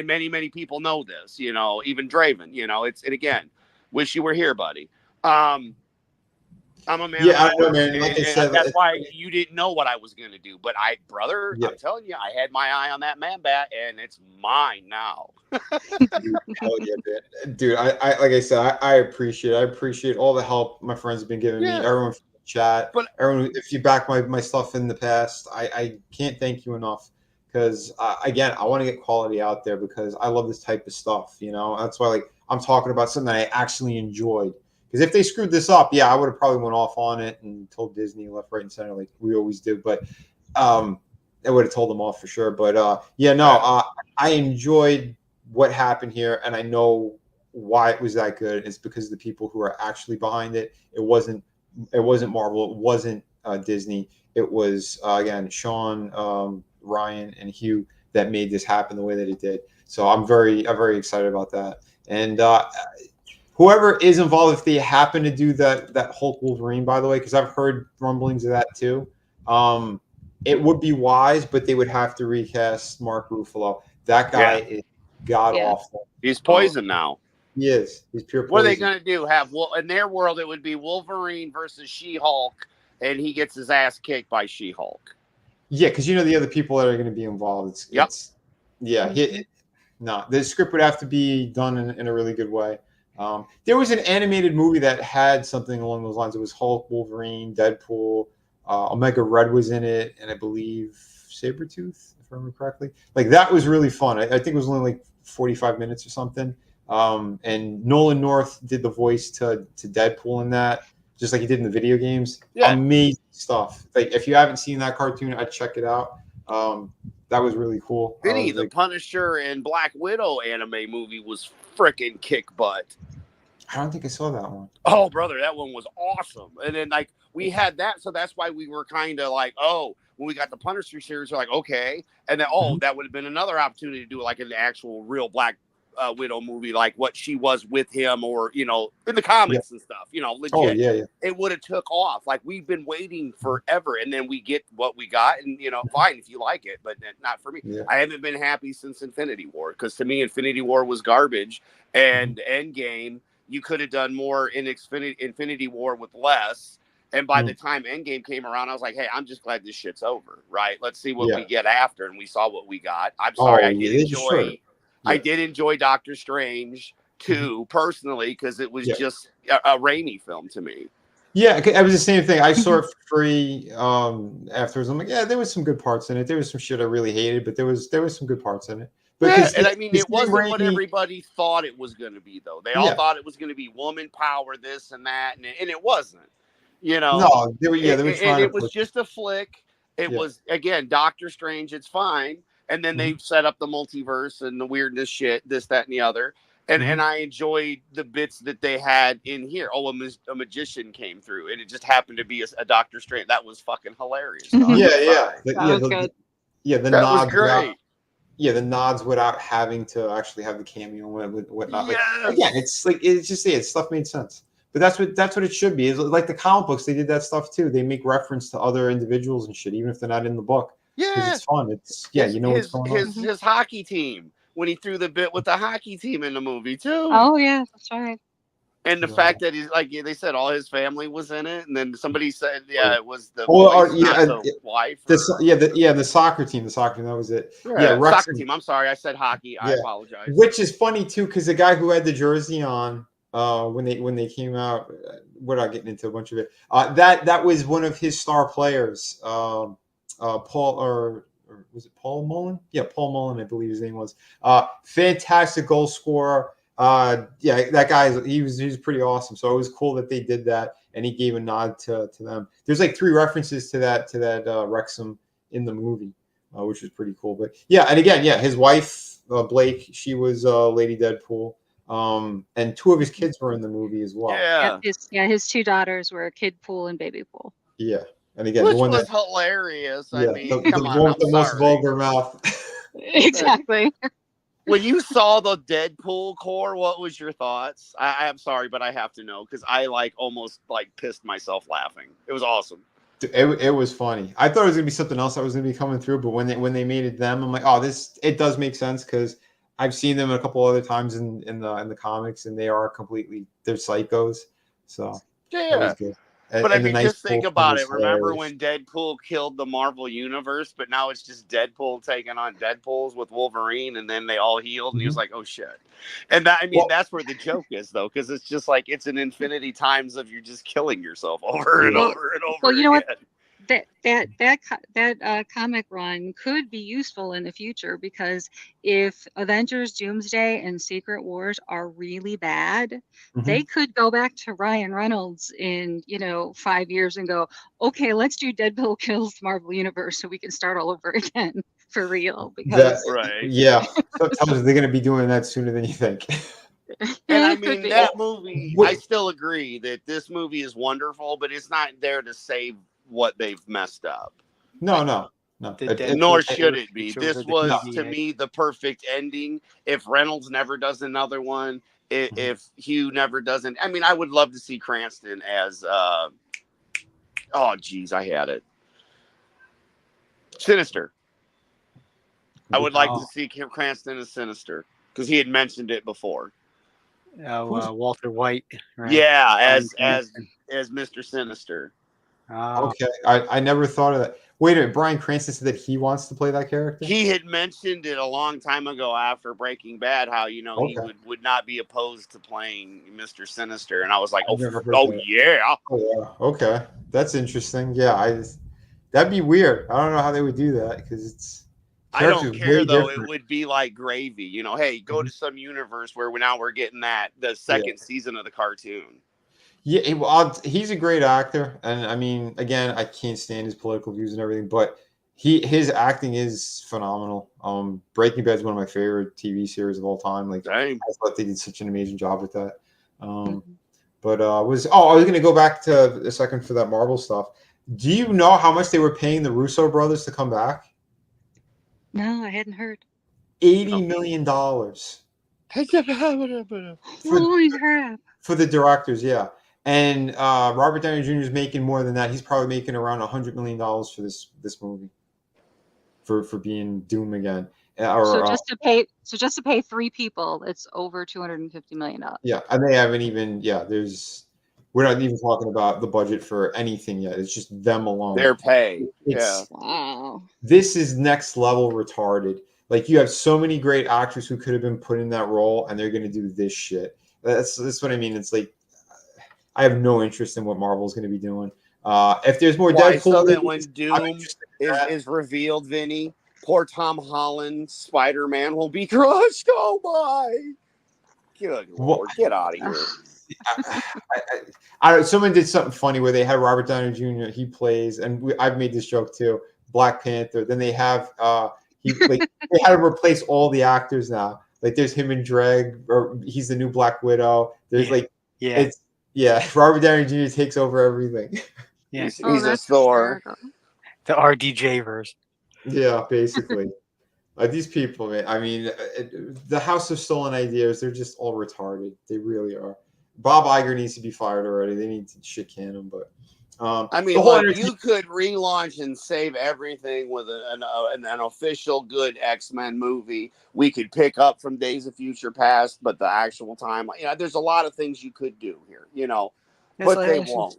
many, many people know this, even Draven, and again, wish you were here, buddy. I'm a man. Yeah, I know, man. Like I said, that's why you didn't know what I was going to do. But I'm telling you, I had my eye on that man bat, and it's mine now. Dude, I like I said, I appreciate all the help my friends have been giving me. Everyone from the chat, everyone, if you back my stuff in the past, I can't thank you enough. Because again, I want to get quality out there because I love this type of stuff. That's why I'm talking about something that I actually enjoyed. Because if they screwed this up, I would have probably went off on it and told Disney left, right, and center like we always do. But I would have told them off for sure. But I enjoyed what happened here, and I know why it was that good. It's because of the people who are actually behind it. It wasn't Marvel. It wasn't Disney. It was again Sean, Ryan, and Hugh that made this happen the way that it did. So I'm very excited about that. And whoever is involved, if they happen to do that Hulk Wolverine, by the way, because I've heard rumblings of that too, it would be wise, but they would have to recast Mark Ruffalo. That guy is god awful. He's poison now. He is. He's pure poison. What are they going to do? In their world, it would be Wolverine versus She-Hulk, and he gets his ass kicked by She-Hulk. Yeah, because the other people that are going to be involved. The script would have to be done in a really good way. There was an animated movie that had something along those lines. It was Hulk, Wolverine, Deadpool, Omega Red was in it, and I believe Sabretooth, if I remember correctly. That was really fun. I think it was only 45 minutes or something. And Nolan North did the voice to Deadpool in that, just like he did in the video games. Yeah. Amazing stuff. If you haven't seen that cartoon, I'd check it out. That was really cool. Vinny, the Punisher and Black Widow anime movie was freaking kick butt. I don't think I saw that one. Oh, brother, that one was awesome. And then we had that, so that's why we were kind of when we got the Punisher series, we're like, okay. And then that would have been another opportunity to do an actual real Black Widow movie, like what she was with him, or in the comics and stuff. Legit. Oh yeah. It would have took off. We've been waiting forever, and then we get what we got, and fine if you like it, but not for me. Yeah. I haven't been happy since Infinity War, because to me, Infinity War was garbage, and Endgame, you could have done more in Infinity War with less. And by the time Endgame came around, I was like, hey, I'm just glad this shit's over, right? Let's see what we get after. And we saw what we got. I'm sorry, I did enjoy Doctor Strange too, personally, because it was just a Raimi film to me. Yeah, it was the same thing. I saw it for free afterwards. I'm like, yeah, there was some good parts in it. There was some shit I really hated, but there was some good parts in it. Yeah, and I mean, it wasn't what everybody thought it was going to be, though. They all thought it was going to be woman power, this and that, and it wasn't. You know, no, they were trying and to it was just a flick. It was, again, Doctor Strange. It's fine, and then they set up the multiverse and the weirdness shit, this, that, and the other. And I enjoyed the bits that they had in here. Oh, a magician came through, and it just happened to be a Doctor Strange. That was fucking hilarious. Yeah, Good. The that nods was great. The nods without having to actually have the cameo with whatnot. Yes. Like, again, it's like it's just stuff made sense. But that's what it should be. It's like the comic books, they did that stuff too. They make reference to other individuals and shit, even if they're not in the book. Yeah, it's fun. It's what's going on. His hockey team, when he threw the bit with the hockey team in the movie too. Oh yeah, that's right. And the fact that he's like they said all his family was in it, and then somebody said it was the wife. The soccer team. The soccer team, that was it. Yeah, soccer team. I'm sorry, I said hockey. I apologize. Which is funny too, because the guy who had the jersey on when they came out, without getting into a bunch of it, that was one of his star players, Paul or was it Paul Mullen? Yeah, Paul Mullen, I believe his name was. Fantastic goal scorer. That guy, he was pretty awesome. So it was cool that they did that, and he gave a nod to them. There's like 3 references to that Wrexham in the movie, which was pretty cool. But and again, his wife Blake, she was Lady Deadpool, and 2 of his kids were in the movie as well. His 2 daughters were Kid Pool and Baby Pool. Yeah, and again, which the one was hilarious. I mean, the one with the most vulgar mouth. Exactly. When you saw the Deadpool core, what was your thoughts? I'm sorry, but I have to know because I almost pissed myself laughing. It was awesome. It was funny. I thought it was gonna be something else that was gonna be coming through, but when they made it them, I'm like, oh, it does make sense because I've seen them a couple other times in the comics, and they're psychos. So that was good. But I mean, just think about it. Remember when Deadpool killed the Marvel Universe, but now it's just Deadpool taking on Deadpools with Wolverine, and then they all healed, and he was like, "Oh shit!" And that's where the joke is, though, because it's just it's an infinity times of you're just killing yourself over and over and over. Well, you know again. what? That comic run could be useful in the future, because if Avengers Doomsday and Secret Wars are really bad, they could go back to Ryan Reynolds in 5 years and go, okay, let's do Deadpool kills the Marvel Universe so we can start all over again for real. Because sometimes they're going to be doing that sooner than you think. And I mean, that movie, I still agree that this movie is wonderful, but it's not there to save what they've messed up. No. Nor should it be. This was, to me, the perfect ending. If Reynolds never does another one, if Hugh never doesn't, I mean, I would love to see Cranston as, I had it. Sinister. I would like to see Cranston as Sinister, because he had mentioned it before. Walter White. Right? Yeah, as Mr. Sinister. Okay, I never thought of that. Wait a minute, Bryan Cranston said that he wants to play that character? He had mentioned it a long time ago after Breaking Bad, how he would not be opposed to playing Mr. Sinister, and I was like, yeah. Okay, that's interesting. Yeah, that'd be weird. I don't know how they would do that, because I don't care though. Different. It would be like gravy, Hey, go to some universe where we're getting the second season of the cartoon. Yeah, well, he's a great actor, and I mean, again, I can't stand his political views and everything, but his acting is phenomenal. Breaking Bad is one of my favorite TV series of all time. I thought they did such an amazing job with that. But I was going to go back to a second for that Marvel stuff. Do you know how much they were paying the Russo brothers to come back? No, I hadn't heard. $80 million. Holy crap! For the directors, yeah. And Robert Downey Jr. is making more than that. He's probably making around $100 million for this movie, for being Doom again. So just to pay 3 people, it's over $250 million. Yeah, and they haven't even. Yeah, we're not even talking about the budget for anything yet. It's just them alone. Their pay. Wow. This is next level retarded. You have so many great actors who could have been put in that role, and they're going to do this shit. That's what I mean. It's like, I have no interest in what Marvel's going to be doing. If there's more Why, Deadpool, so that movies, when Doom is revealed, Vinny, poor Tom Holland Spider-Man will be crushed. Oh my! Good Lord, get out of here. Someone did something funny where they had Robert Downey Jr. He plays, and I've made this joke too. Black Panther. Then they have they had to replace all the actors now. Like there's him and Dreg, or he's the new Black Widow. There's Robert Downey Jr. takes over everything. Yeah, he's a Thor. The RDJ verse. Yeah, basically. These people, man. I mean, the House of Stolen Ideas, they're just all retarded. They really are. Bob Iger needs to be fired already. They need to shit can him. But I mean, look, you could relaunch and save everything with an official good X-Men movie. We could pick up from Days of Future Past, but the actual time, there's a lot of things you could do here, but they won't.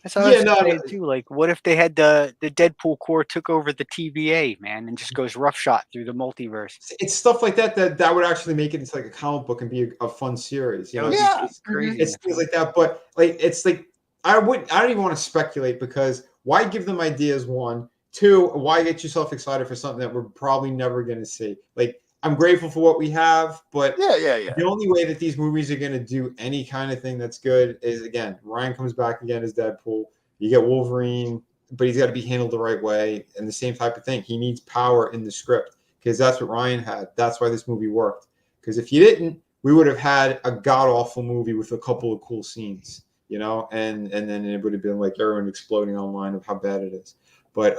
That's what I was saying too. Like, what if they had the Deadpool Corps took over the TVA, man, and just goes roughshod through the multiverse? It's stuff like that would actually make it into like a comic book and be a fun series. It's crazy. It's things like that. But like, it's like I don't even want to speculate, because why give them ideas? One, two, why get yourself excited for something that we're probably never going to see? Like, I'm grateful for what we have, but the only way that these movies are going to do any kind of thing that's good is, again, Ryan comes back again as Deadpool. You get Wolverine, but he's got to be handled the right way, and the same type of thing. He needs power in the script, because that's what Ryan had. That's why this movie worked. Because if you didn't, we would have had a god-awful movie with a couple of cool scenes, and then it would have been like everyone exploding online of how bad it is. But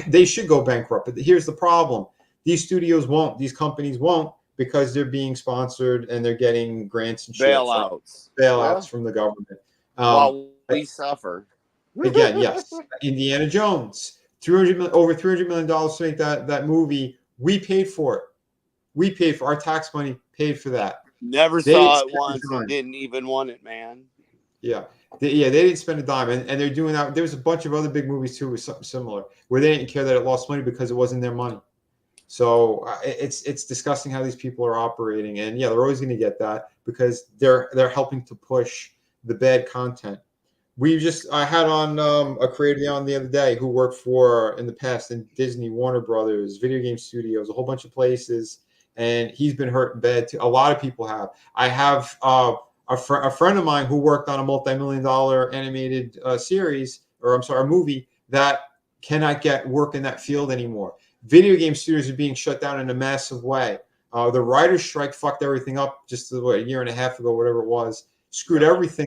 they should go bankrupt. But here's the problem. These studios won't. These companies won't, because they're being sponsored and they're getting grants and bailouts from the government. While we suffer. Again, yes. Indiana Jones, over $300 million to make that movie. We paid for it. We paid for our tax money. Paid for that. Never saw it once and didn't even want it, man. Yeah. They didn't spend a dime, and they're doing that. There was a bunch of other big movies too with something similar, where they didn't care that it lost money because it wasn't their money. So it's disgusting how these people are operating, and they're always going to get that, because they're helping to push the bad content. I had on a creator on the other day who worked for in the past in Disney, Warner Brothers, video game studios, a whole bunch of places, and he's been hurt bad too. A lot of people have. I have a friend of mine who worked on a multi-million-dollar animated series, a movie that cannot get work in that field anymore. Video game studios are being shut down in a massive way. The writer's strike fucked everything up just a year and a half ago, whatever it was, screwed everything.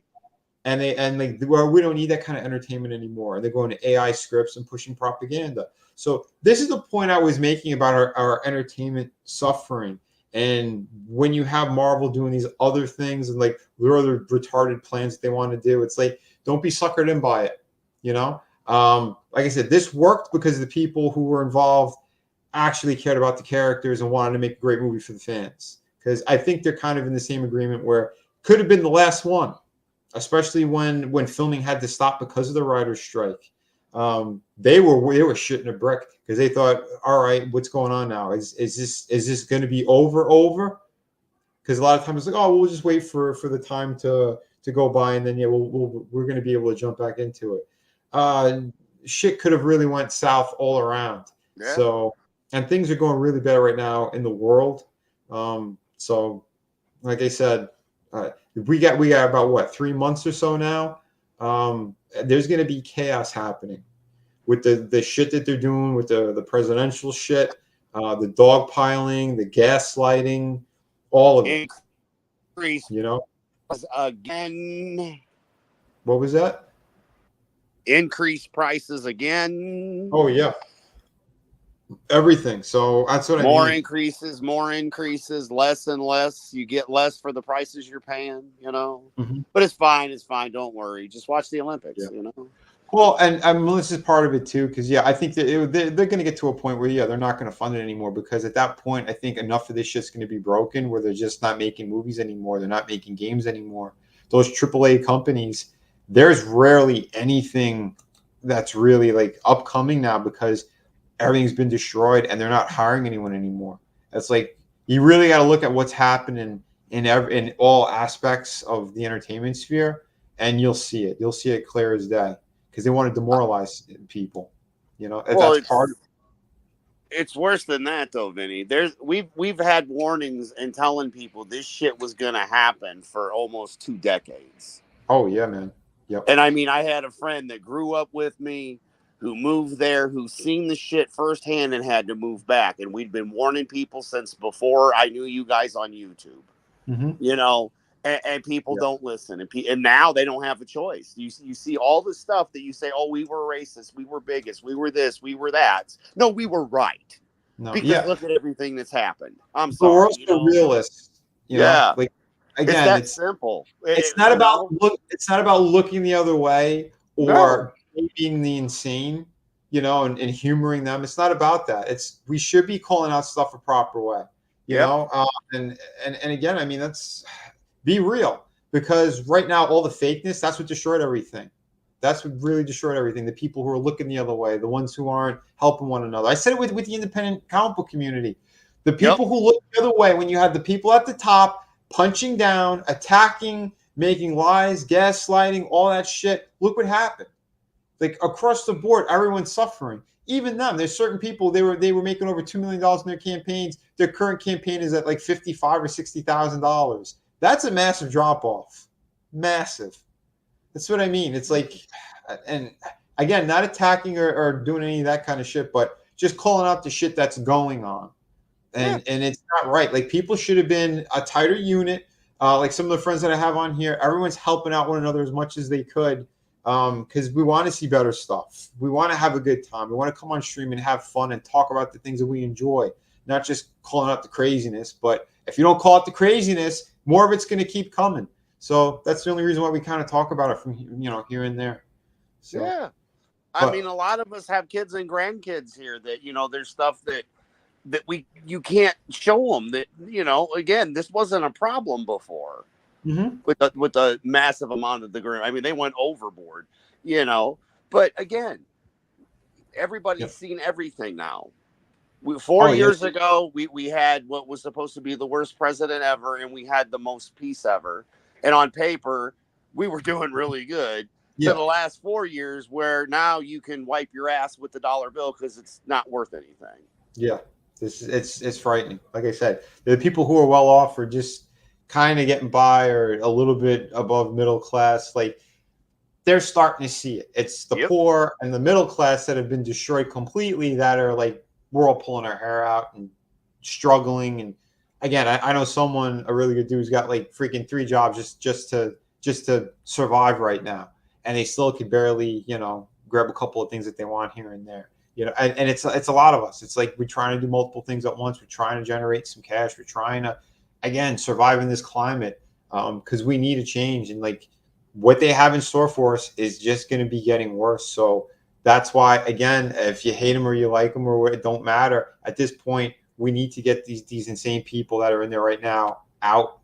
And we don't need that kind of entertainment anymore. And they're going to AI scripts and pushing propaganda. So this is the point I was making about our entertainment suffering. And when you have Marvel doing these other things and like their other retarded plans that they want to do, it's like, don't be suckered in by it, Like I said, this worked because the people who were involved actually cared about the characters and wanted to make a great movie for the fans. Because I think they're kind of in the same agreement where it could have been the last one, especially when filming had to stop because of the writer's strike. They were shitting a brick because they thought, all right, what's going on now? Is this going to be over? Because a lot of times it's like, oh, we'll just wait for the time to go by, and then we're going to be able to jump back into it. Shit could have really went south all around. Yeah. So, and things are going really bad right now in the world. So, like I said, we got about 3 months or so now. There's going to be chaos happening with the shit that they're doing with the presidential shit, the dogpiling, the gaslighting, all of it. Increase, again. What was that? Increase prices again. Oh yeah, everything. So that's what I mean. More increases, less and less. You get less for the prices you're paying, Mm-hmm. But it's fine. Don't worry. Just watch the Olympics, Well, and Melissa's part of it too, because I think that they're going to get to a point where they're not going to fund it anymore, because at that point I think enough of this shit's going to be broken where they're just not making movies anymore. They're not making games anymore. Those AAA companies, there's rarely anything that's really like upcoming now, because everything's been destroyed and they're not hiring anyone anymore. It's like, you really got to look at what's happening in all aspects of the entertainment sphere, and you'll see it. You'll see it clear as day because they want to demoralize people. You know, well, that's part of it's worse than that though, Vinny. We've had warnings and telling people this shit was gonna happen for almost 2 decades. Oh yeah, man. Yep. And I mean, I had a friend that grew up with me, who moved there, who's seen the shit firsthand and had to move back. And we'd been warning people since before I knew you guys on YouTube. Mm-hmm. You know, and people don't listen, and now they don't have a choice. You see all the stuff that you say, oh, we were racist, we were bigots, we were this, we were that. No, we were right. No, because look at everything that's happened. I'm sorry. We're also realists. You know? Like again, it's that simple. It's not about It's not about looking the other way or being the insane, you know, and humoring them. It's not about that. We should be calling out stuff a proper way, you know. And again, I mean, that's be real, because right now all the fakeness, that's what destroyed everything. That's what really destroyed everything. The people who are looking the other way, the ones who aren't helping one another. I said it with the independent comic book community. The people who look the other way, when you have the people at the top punching down, attacking, making lies, gaslighting, all that shit, look what happened. Like across the board, everyone's suffering. Even them. There's certain people, they were making over $2 million in their campaigns. Their current campaign is at like $55,000 or $60,000. That's a massive drop off. Massive. That's what I mean. It's like, and again, not attacking or doing any of that kind of shit, but just calling out the shit that's going on. And it's not right. Like, people should have been a tighter unit. Like some of the friends that I have on here, everyone's helping out one another as much as they could, because we want to see better stuff. We want to have a good time. We want to come on stream and have fun and talk about the things that we enjoy, not just calling out the craziness. But if you don't call out the craziness, more of it's going to keep coming. So that's the only reason why we kind of talk about it from, you know, here and there. So, I mean, a lot of us have kids and grandkids here that, you know, there's stuff that you can't show them that, you know, again, this wasn't a problem before with the massive amount of the group. I mean, they went overboard, you know, but again, everybody's seen everything now. 4 years ago, we had what was supposed to be the worst president ever, and we had the most peace ever. And on paper, we were doing really good. To the last 4 years, where now you can wipe your ass with the dollar bill because it's not worth anything. Yeah, it's frightening. Like I said, the people who are well off are just kind of getting by or a little bit above middle class. Like, they're starting to see it. It's the poor and the middle class that have been destroyed completely, that are like, we're all pulling our hair out and struggling. And again, I know someone, a really good dude, who's got like freaking 3 jobs just to survive right now, and they still could barely, you know, grab a couple of things that they want here and there, you know. And it's a lot of us. It's like we're trying to do multiple things at once. We're trying to generate some cash. We're trying to, again, survive in this climate, because we need a change. And like, what they have in store for us is just going to be getting worse. So that's why, again, if you hate them or you like them, or it don't matter at this point, we need to get these insane people that are in there right now out,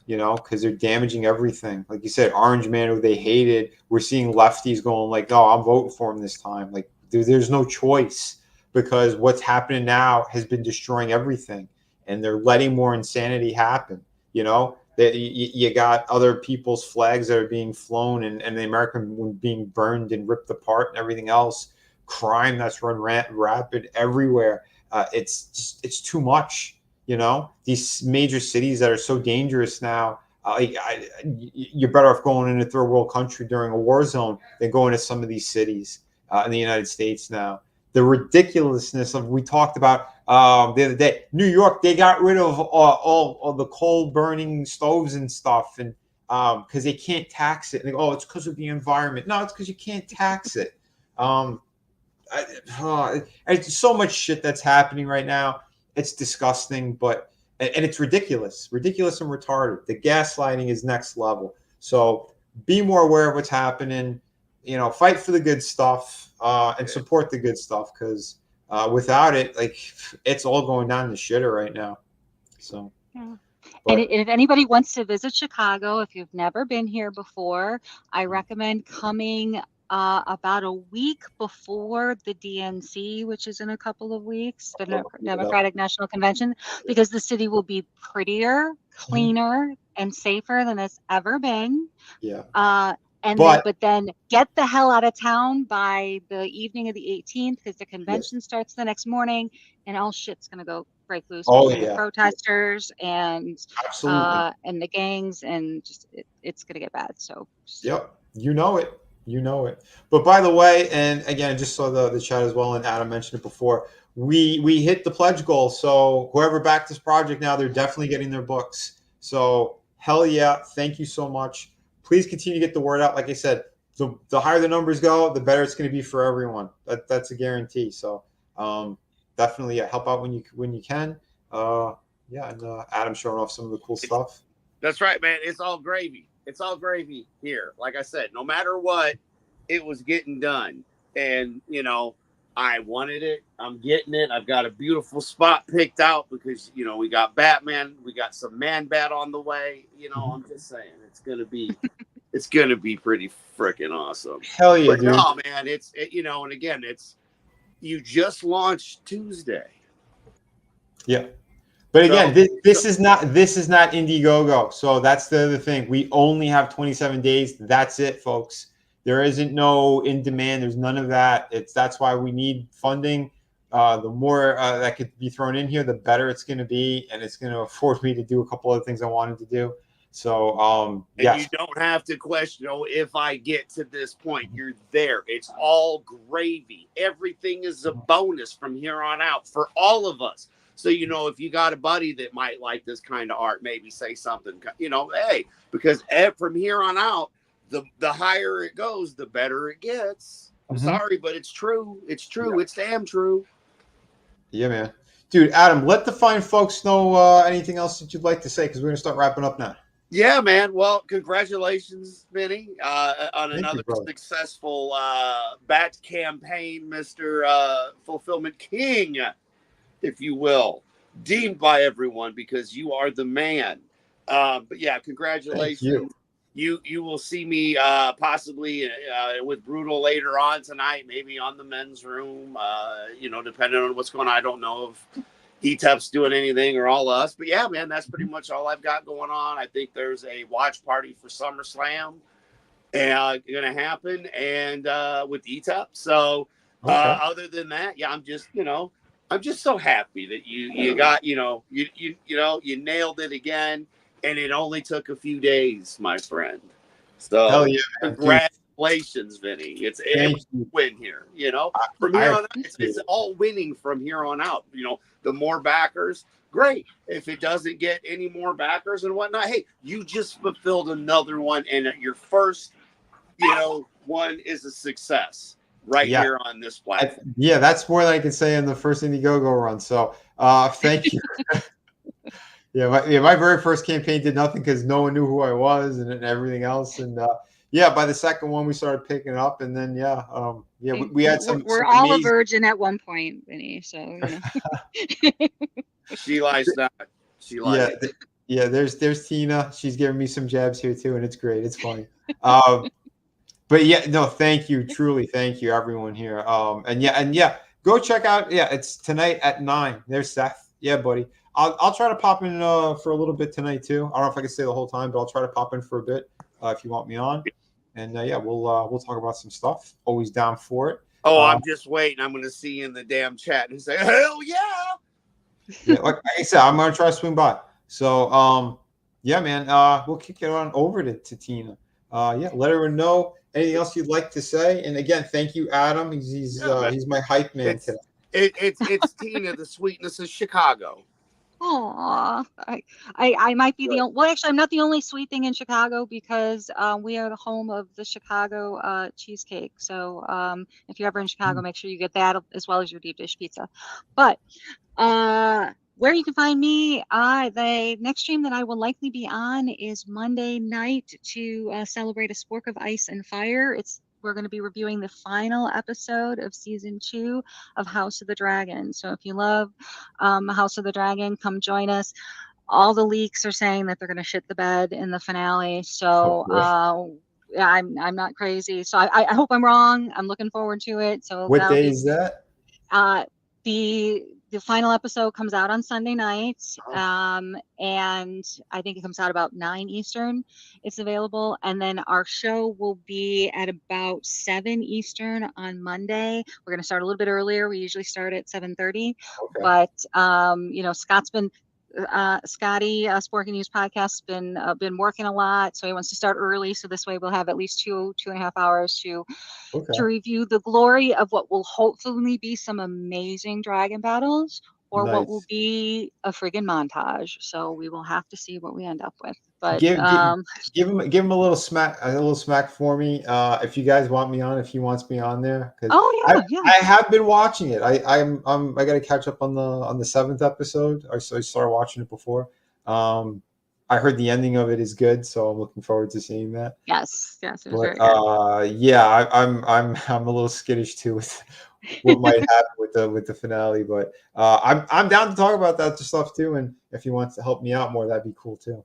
you know, because they're damaging everything. Like you said, Orange Man, who they hated, we're seeing lefties going like, no, I'm voting for him this time. Like, there's no choice, because what's happening now has been destroying everything, and they're letting more insanity happen. You know, that you got other people's flags that are being flown, and the American one being burned and ripped apart and everything else. Crime that's run rapid everywhere. It's too much. You know, these major cities that are so dangerous now, you're better off going into a third world country during a war zone than going to some of these cities in the United States now. The ridiculousness of, we talked about the other day, New York, they got rid of all of the coal burning stoves and stuff, and because they can't tax it. And they go, oh, it's because of the environment. No, it's because you can't tax it. It's so much shit that's happening right now. It's disgusting, and it's ridiculous and retarded. The gaslighting is next level. So be more aware of what's happening. You know, fight for the good stuff, and support the good stuff, because without it, like, it's all going down the shitter right now. So, and if anybody wants to visit Chicago, if you've never been here before, I recommend coming about a week before the DNC, which is in a couple of weeks, the Democratic National Convention, because the city will be prettier, cleaner, and safer than it's ever been. Yeah. But then get the hell out of town by the evening of the 18th, because the convention starts the next morning, and all shit's gonna go break loose between the protesters and the gangs, and just it's gonna get bad. So you know it. But by the way, and again, just saw the chat as well, and Adam mentioned it before. We hit the pledge goal, so whoever backed this project now, they're definitely getting their books. So hell yeah, thank you so much. Please continue to get the word out. Like I said, the higher the numbers go, the better it's going to be for everyone. That's a guarantee. So definitely help out when you can. And Adam showing off some of the cool stuff. That's right, man. It's all gravy. It's all gravy here. Like I said, no matter what, it was getting done. And, I wanted it. I'm getting it. I've got a beautiful spot picked out because, we got Batman. We got some Man-Bat on the way. I'm just saying it's going to be pretty freaking awesome. Hell yeah, dude. No, man, and again, you just launched Tuesday. Yeah. But again, this is not Indiegogo. So that's the other thing. We only have 27 days. That's it, folks. There isn't no in demand. There's none of that. That's why we need funding. The more that could be thrown in here, the better it's going to be, and it's going to afford me to do a couple other things I wanted to do. So, you don't have to question, if I get to this point, you're there. It's all gravy. Everything is a bonus from here on out for all of us. So, if you got a buddy that might like this kind of art, maybe say something, hey, because from here on out, the higher it goes, the better it gets. I'm sorry, but it's true. It's true. Yeah. It's damn true. Yeah, man. Dude, Adam, let the fine folks know anything else that you'd like to say, because we're going to start wrapping up now. Yeah, man. Well, congratulations, Vinny, on another successful bat campaign, Mr. Fulfillment King, if you will, deemed by everyone because you are the man. But yeah, congratulations. You will see me possibly with Brutal later on tonight, maybe on the men's room, depending on what's going on. I don't know if Etep's doing anything or all us. But yeah, man, that's pretty much all I've got going on. I think there's a watch party for SummerSlam going to happen and with Etep. So other than that, yeah, I'm just so happy that you got, you nailed it again. And it only took a few days, my friend. So hell yeah, congratulations, Vinny. It's a win here. From here on out, it's all winning from here on out. The more backers, great. If it doesn't get any more backers and whatnot, hey, you just fulfilled another one, and your first, one is a success here on this platform. That's more than I can say in the first Indiegogo run. So thank you. My very first campaign did nothing because no one knew who I was and everything else. And by the second one we started picking up, and then we had some. We're all a virgin at one point, Vinny. So she lies not. She lies. Yeah. There's Tina. She's giving me some jabs here too, and it's great. It's funny. But yeah, no, thank you, truly, thank you, everyone here. Go check out. Yeah, it's tonight at 9. There's Seth. Yeah, buddy. I'll try to pop in for a little bit tonight too. I don't know if I can stay the whole time, but I'll try to pop in for a bit if you want me on. And we'll talk about some stuff. Always down for it. Oh, I'm just waiting. I'm going to see you in the damn chat and say, hell yeah. Like I said, I'm going to try to swing by. So man, we'll kick it on over to Tina. Let her know anything else you'd like to say. And again, thank you, Adam. He's my hype man today. It's Tina, the sweetness of Chicago. Aw, I might be the only. Well, actually, I'm not the only sweet thing in Chicago because we are the home of the Chicago cheesecake. So if you're ever in Chicago, make sure you get that as well as your deep dish pizza. But where you can find me, the next stream that I will likely be on is Monday night to celebrate A Spork of Ice and Fire. We're going to be reviewing the final episode of season 2 of House of the Dragon. So if you love House of the Dragon, come join us. All the leaks are saying that they're going to shit the bed in the finale. So I'm not crazy. So I hope I'm wrong. I'm looking forward to it. So what day is that? The final episode comes out on Sunday night, and I think it comes out about 9 Eastern. It's available, and then our show will be at about 7 Eastern on Monday. We're going to start a little bit earlier. We usually start at 7:30, but Scott's been. Scotty, Sporking News Podcast, been working a lot, so he wants to start early. So this way, we'll have at least 2.5 hours to review the glory of what will hopefully be some amazing dragon battles, or what will be a friggin' montage. So we will have to see what we end up with. But give him a little smack for me. If you guys want me on, if he wants me on there, because I have been watching it. I got to catch up on the 7th episode. I started watching it before. I heard the ending of it is good, so I'm looking forward to seeing that. Yes, it was very good. Yeah, I'm a little skittish too with what might happen with the finale, but I'm down to talk about that stuff too. And if he wants to help me out more, that'd be cool too.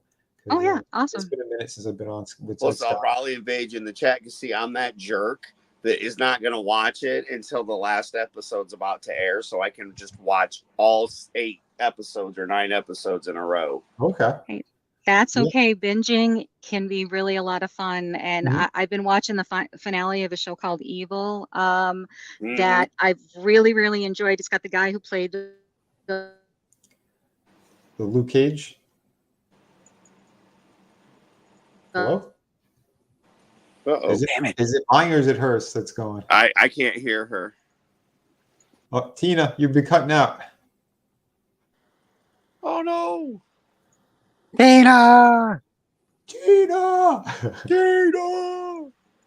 Oh yeah, awesome. It's been a minute since I've been on. So I'll probably invade you in the chat because see, I'm that jerk that is not going to watch it until the last episode's about to air, so I can just watch all 8 episodes or 9 episodes in a row. Okay. That's okay. Binging can be really a lot of fun. And I've been watching the finale of a show called Evil that I've really, really enjoyed. It's got the guy who played the Luke Cage. Hello? Uh-oh. Damn it. Is it mine or is it hers that's going? I can't hear her. Oh, Tina, you've been cutting out. Oh, no. Tina!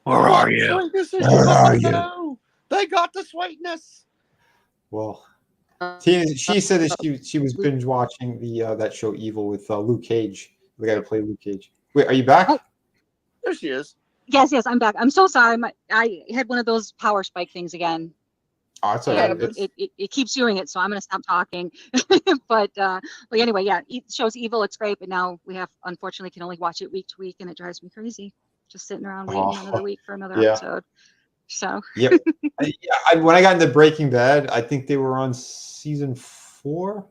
Where are you? Where are you? They got the sweetness. Well, Tina, she said that she was binge watching that show Evil with Luke Cage. We got to play Luke Cage. Wait, are you back? Oh. There she is. Yes, I'm back. I'm so sorry. I had one of those power spike things again. Oh, it's all right. It keeps doing it, so I'm going to stop talking. but anyway, yeah, it shows Evil. It's great, but now we unfortunately can only watch it week to week, and it drives me crazy. Just sitting around waiting another week for another episode. So yeah, when I got into Breaking Bad, I think they were on season 4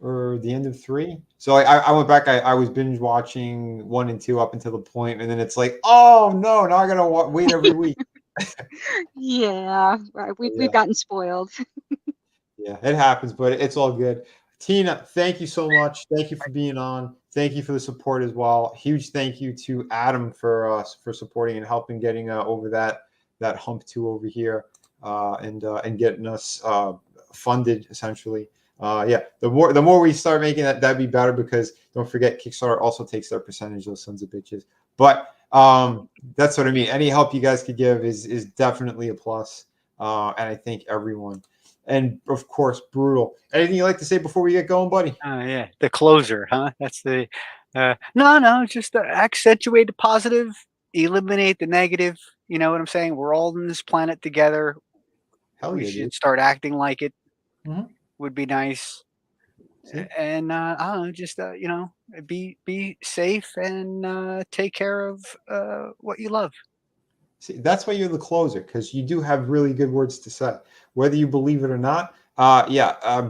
or the end of 3. So I went back. I was binge watching 1 and 2 up until the point, and then it's like, oh no, now I gotta wait every week. Yeah, right. We've gotten spoiled. Yeah, it happens, but it's all good. Tina, thank you so much. Thank you for being on. Thank you for the support as well. Huge thank you to Adam for supporting and helping getting over that hump 2 over here and getting us funded essentially. The more we start making that'd be better, because don't forget Kickstarter also takes their percentage, those sons of bitches. But that's what I mean. Any help you guys could give is definitely a plus. And I thank everyone. And of course, Brutal. Anything you'd like to say before we get going, buddy? Yeah, the closer, huh? That's the no, just accentuate the positive, eliminate the negative. You know what I'm saying? We're all on this planet together. We should start acting like it. Would be nice. And I don't know, just be safe and take care of what you love. See, that's why you're the closer, because you do have really good words to say, whether you believe it or not.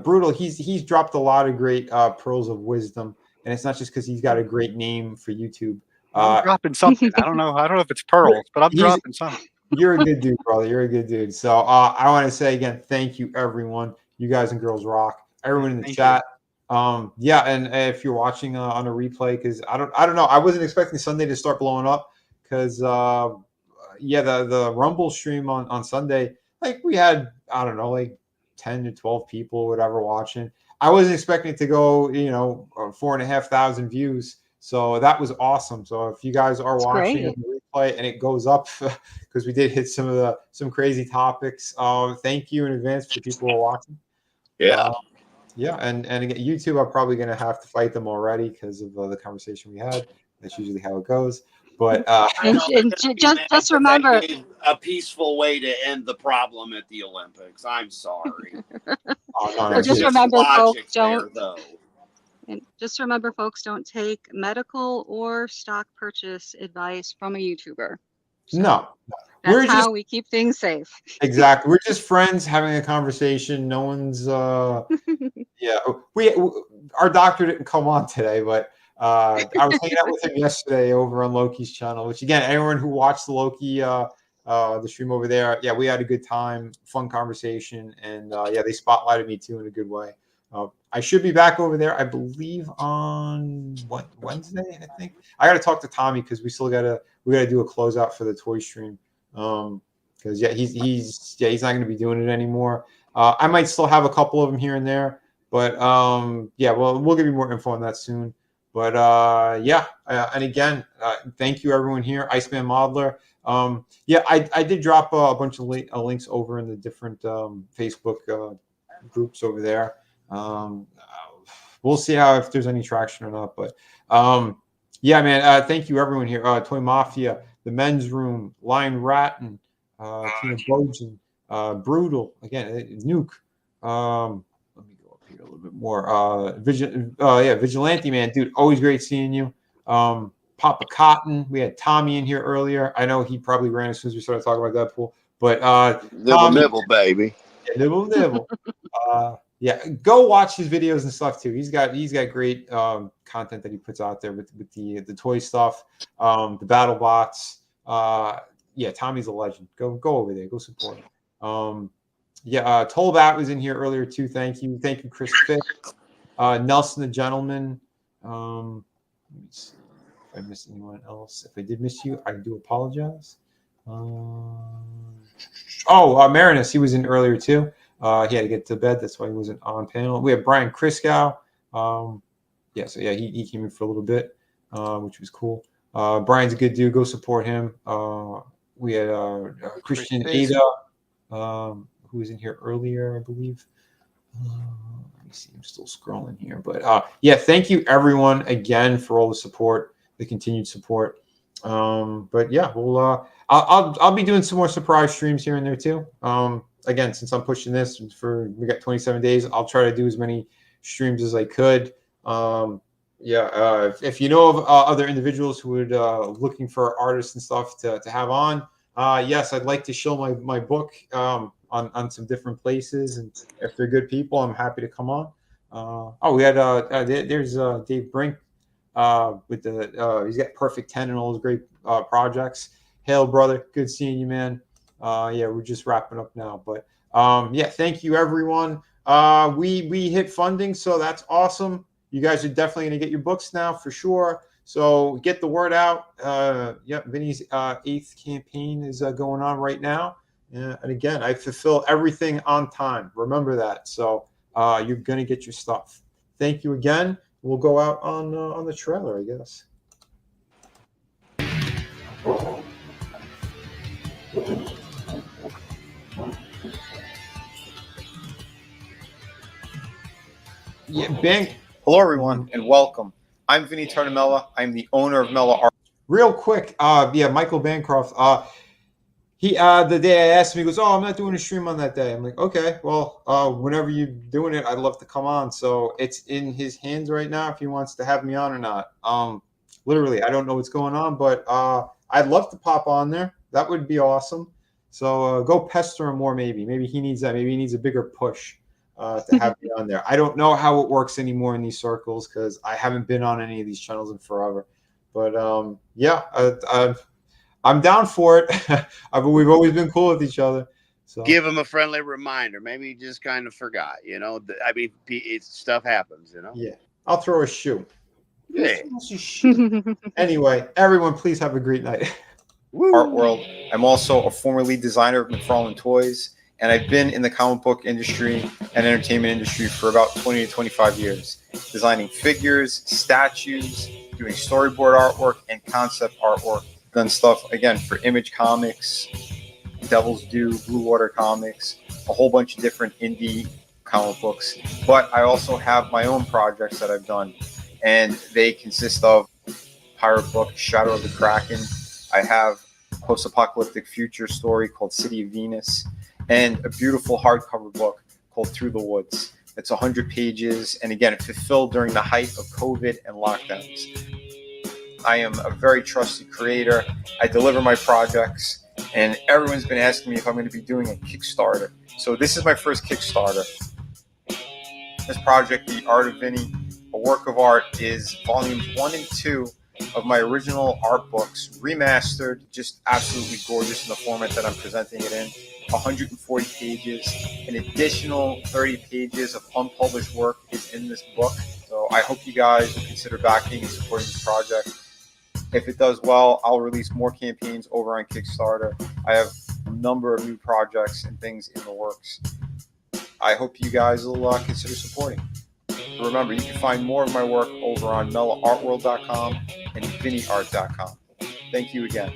Brutal. He's dropped a lot of great pearls of wisdom, and it's not just because he's got a great name for YouTube. I'm dropping something. I don't know if it's pearls, but I'm dropping something. You're a good dude, brother. You're a good dude. So I want to say again, thank you, everyone. You guys and girls rock. Everyone in the chat. And if you're watching on a replay, because I don't know, I wasn't expecting Sunday to start blowing up, because the Rumble stream on Sunday, like we had, I don't know, like 10 to 12 people, whatever, watching. I wasn't expecting it to go, 4,500 views. So that was awesome. So if you guys are watching the replay and it goes up, because we did hit some crazy topics, thank you in advance for people who are watching. And again, YouTube, I'm probably going to have to fight them already because of the conversation we had. That's usually how it goes. But just remember, a peaceful way to end the problem at the Olympics. I'm sorry. Just remember, folks, don't take medical or stock purchase advice from a YouTuber. So no. that's how we keep things safe. Exactly. We're just friends having a conversation. No one's yeah. Our doctor didn't come on today, but I was hanging out with him yesterday over on Loki's channel, which again, everyone who watched the Loki the stream over there, yeah, we had a good time, fun conversation, and yeah, they spotlighted me too in a good way. I should be back over there, I believe, on Wednesday. I think I got to talk to Tommy because we gotta do a closeout for the toy stream. Because yeah, he's not going to be doing it anymore. I might still have a couple of them here and there, but yeah, well, we'll give you more info on that soon. But yeah, and again, thank you everyone here, Iceman Modeler. Yeah, I did drop a bunch of links over in the different Facebook groups over there. We'll see if there's any traction or not, but yeah, man, thank you everyone here. Toy Mafia, the Men's Room, Lion Ratton, Tina Bojan, Brutal, again, Nuke. Let me go up here a little bit more. Vigilante Man, dude, always great seeing you. Papa Cotton, we had Tommy in here earlier. I know he probably ran as soon as we started talking about Deadpool, but nibble, baby. Yeah, nibble. Yeah, go watch his videos and stuff too. He's got great content that he puts out there with the toy stuff, the battle bots. Yeah, Tommy's a legend. Go over there. Go support him. Yeah, Tolbat was in here earlier too. Thank you, Chris Fick, Nelson the Gentleman. Let me see if I missed anyone else. If I did miss you, I do apologize. Marinus, he was in earlier too. He had to get to bed. That's why he wasn't on panel. We have Brian Kriskow. Yeah, so yeah, he came in for a little bit, which was cool. Brian's a good dude. Go support him. We had Christian Ada, who was in here earlier, I believe. Let me see. I'm still scrolling here, but yeah, thank you everyone again for all the support, the continued support. But yeah, we'll I'll be doing some more surprise streams here and there too. Again, since I'm pushing this we got 27 days, I'll try to do as many streams as I could. If you know of other individuals who would looking for artists and stuff to have on, yes, I'd like to show my book on some different places, and if they're good people, I'm happy to come on. We had there's Dave Brink with the he's got Perfect 10 and all those great projects. Hail, brother, good seeing you, man. Yeah, we're just wrapping up now, but yeah, thank you everyone. We hit funding, so that's awesome. You guys are definitely going to get your books now for sure. So get the word out. Vinny's 8th campaign is going on right now. And again, I fulfill everything on time. Remember that. So you're going to get your stuff. Thank you again. We'll go out on the trailer, I guess. Yeah, Bang. Hello, everyone, and welcome. I'm Vinny Tartamella. I'm the owner of Mella Art. Real quick, Michael Bancroft. He the day I asked him, he goes, "Oh, I'm not doing a stream on that day." I'm like, "Okay, well, whenever you're doing it, I'd love to come on." So it's in his hands right now if he wants to have me on or not. Literally, I don't know what's going on, but I'd love to pop on there. That would be awesome. So go pester him more. Maybe he needs that. Maybe he needs a bigger push to have me on there. I don't know how it works anymore in these circles because I haven't been on any of these channels in forever. But yeah, I'm down for it. We've always been cool with each other. So give him a friendly reminder. Maybe he just kind of forgot. I mean, stuff happens. Yeah, I'll throw a shoe. Yeah. Anyway, everyone, please have a great night. Art world. I'm also a former lead designer of McFarlane Toys, and I've been in the comic book industry and entertainment industry for about 20 to 25 years, designing figures, statues, doing storyboard artwork and concept artwork. Done stuff, again, for Image Comics, Devil's Due, Blue Water Comics, a whole bunch of different indie comic books. But I also have my own projects that I've done, and they consist of pirate book, Shadow of the Kraken. I have a post-apocalyptic future story called City of Venus, and a beautiful hardcover book called Through the Woods. It's 100 pages, and again, fulfilled during the height of COVID and lockdowns. I am a very trusted creator. I deliver my projects, and everyone's been asking me if I'm going to be doing a Kickstarter. So this is my first Kickstarter. This project, The Art of Vinny, a work of art, is volumes 1 and 2 of my original art books, remastered, just absolutely gorgeous in the format that I'm presenting it in. 140 pages. An additional 30 pages of unpublished work is in this book. So I hope you guys will consider backing and supporting this project. If it does well, I'll release more campaigns over on Kickstarter. I have a number of new projects and things in the works. I hope you guys will consider supporting. Remember, you can find more of my work over on mellaartworld.com and vinnyart.com. Thank you again.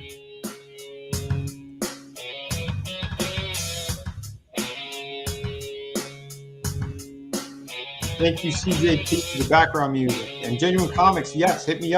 Thank you, CJP, for the background music. And Genuine Comics, yes, hit me up.